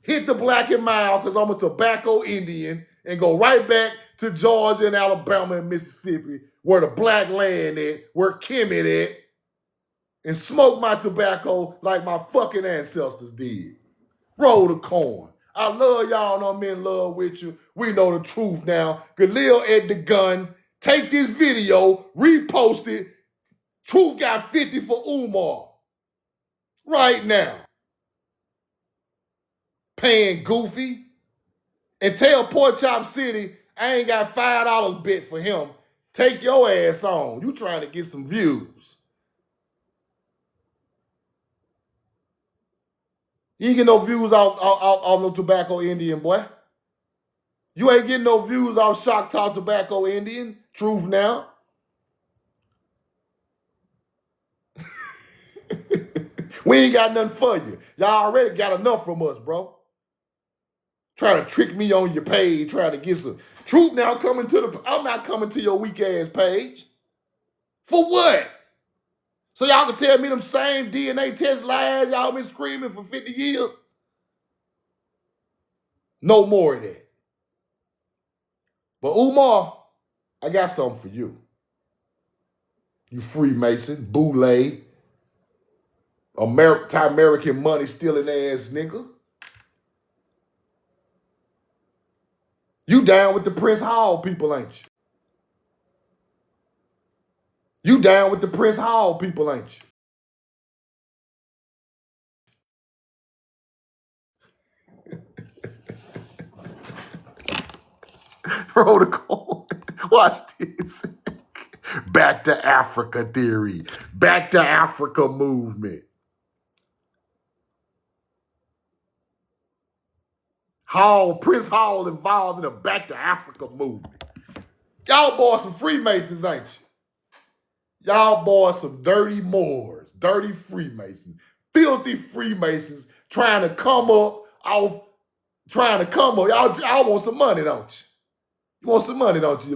Hit the black and mild, because I'm a tobacco Indian, and go right back to Georgia and Alabama and Mississippi, where the black land at, where Kemet at, and smoke my tobacco like my fucking ancestors did. Roll the corn. I love y'all and I'm in love with you. We know the truth now. Galil at the gun. Take this video, repost it. Truth got 50 for Umar. Right now. Paying goofy. And tell Pork Chop City I ain't got $5 bit for him. Take your ass on. You trying to get some views. You ain't get no views off no Tobacco Indian, boy. You ain't getting no views off Shock Talk Tobacco Indian. Truth now. We ain't got nothing for you. Y'all already got enough from us, bro. Trying to trick me on your page, trying to get some truth now coming to the. I'm not coming to your weak ass page. For what? So y'all can tell me them same DNA test lies y'all been screaming for 50 years? No more of that. But Umar, I got something for you. You Freemason, boule, American money stealing ass nigga. You down with the Prince Hall people, ain't you? You down with the Prince Hall people, ain't you? Roll the coin. Watch this. Back to Africa theory. Back to Africa movement. Prince Hall involved in the Back to Africa movement. Y'all boys some Freemasons, ain't you? Y'all boys some dirty Moors, dirty Freemasons, filthy Freemasons trying to come up. Y'all want some money, don't you? You want some money, don't you,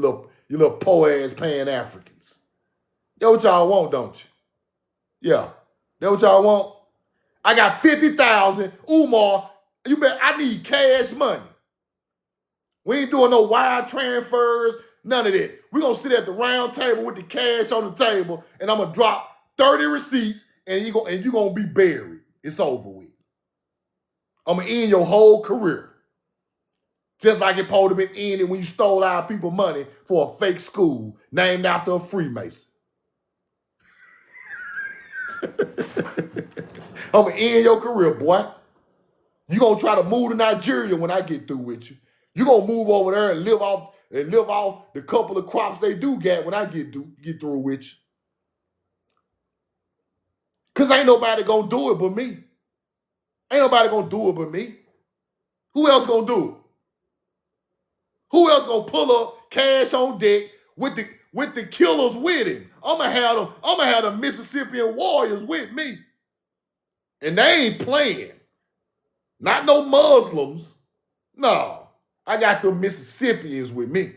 you little poor-ass Pan-Africans? That's what y'all want, don't you? Yeah. That's what y'all want? I got 50,000. Umar, I need cash money. We ain't doing no wire transfers, none of that. We're going to sit at the round table with the cash on the table, and I'm going to drop 30 receipts, and you're going to be buried. It's over with. I'm going to end your whole career. Just like it supposed to been ended when you stole our people money for a fake school named after a Freemason. I'm going to end your career, boy. You going to try to move to Nigeria when I get through with you. You going to move over there and live off the couple of crops they do get when I get through with you. Because ain't nobody going to do it but me. Ain't nobody going to do it but me. Who else going to do it? Who else going to pull up cash on deck with the killers with him? I'm going to have the Mississippian warriors with me. And they ain't playing. Not no Muslims. No. I got the Mississippians with me.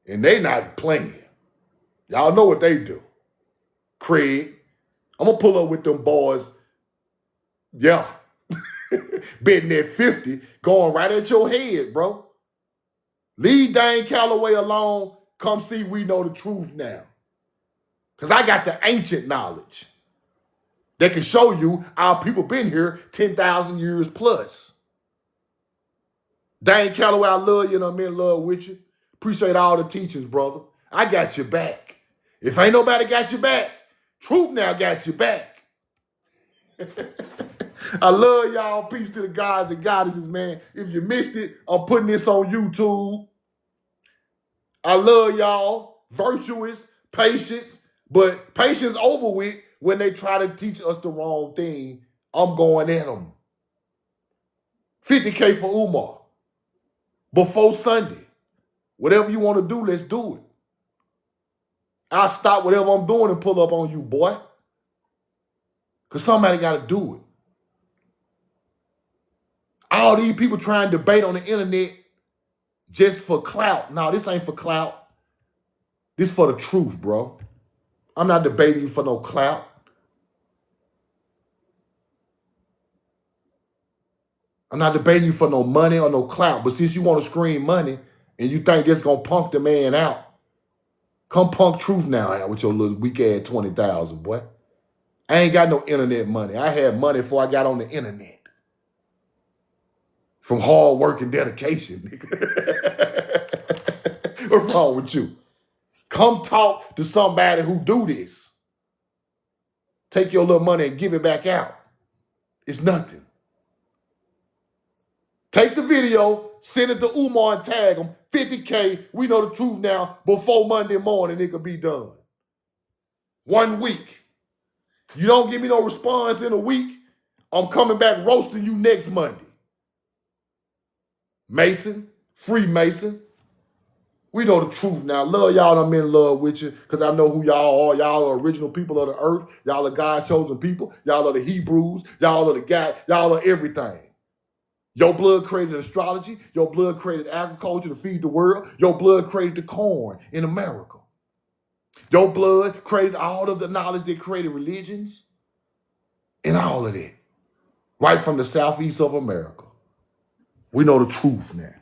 And they not playing. Y'all know what they do. Craig, I'm going to pull up with them boys. Yeah. Betting at 50, going right at your head, bro. Leave Dane Calloway alone. Come see We Know the Truth now. Because I got the ancient knowledge that can show you our people been here 10,000 years plus. Dane Calloway, I love you and I'm in love with you. Appreciate all the teachings, brother. I got your back. If ain't nobody got your back, Truth now got your back. I love y'all. Peace to the gods and goddesses, man. If you missed it, I'm putting this on YouTube. I love y'all. Virtuous, patience, but patience over with when they try to teach us the wrong thing. I'm going at them. 50K for Umar. Before Sunday. Whatever you want to do, let's do it. I'll stop whatever I'm doing and pull up on you, boy. Because somebody got to do it. All these people trying to debate on the internet just for clout. No, this ain't for clout. This for the truth, bro. I'm not debating you for no clout. I'm not debating you for no money or no clout. But since you want to scream money and you think that's going to punk the man out, come punk Truth now out with your little weak ass 20,000, boy. I ain't got no internet money. I had money before I got on the internet. From hard work and dedication, nigga. What's wrong with you? Come talk to somebody who do this. Take your little money and give it back out. It's nothing. Take the video, Send it to Umar and tag him. 50K. We know the truth now. Before Monday morning, it could be done. 1 week. You don't give me no response in a week, I'm coming back roasting you next Monday. Mason, Freemason. We know the truth now. Love y'all, I'm in love with you because I know who y'all are. Y'all are original people of the earth. Y'all are God-chosen people. Y'all are the Hebrews. Y'all are the God. Y'all are everything. Your blood created astrology. Your blood created agriculture to feed the world. Your blood created the corn in America. Your blood created all of the knowledge that created religions and all of that. Right from the southeast of America. We know the truth now.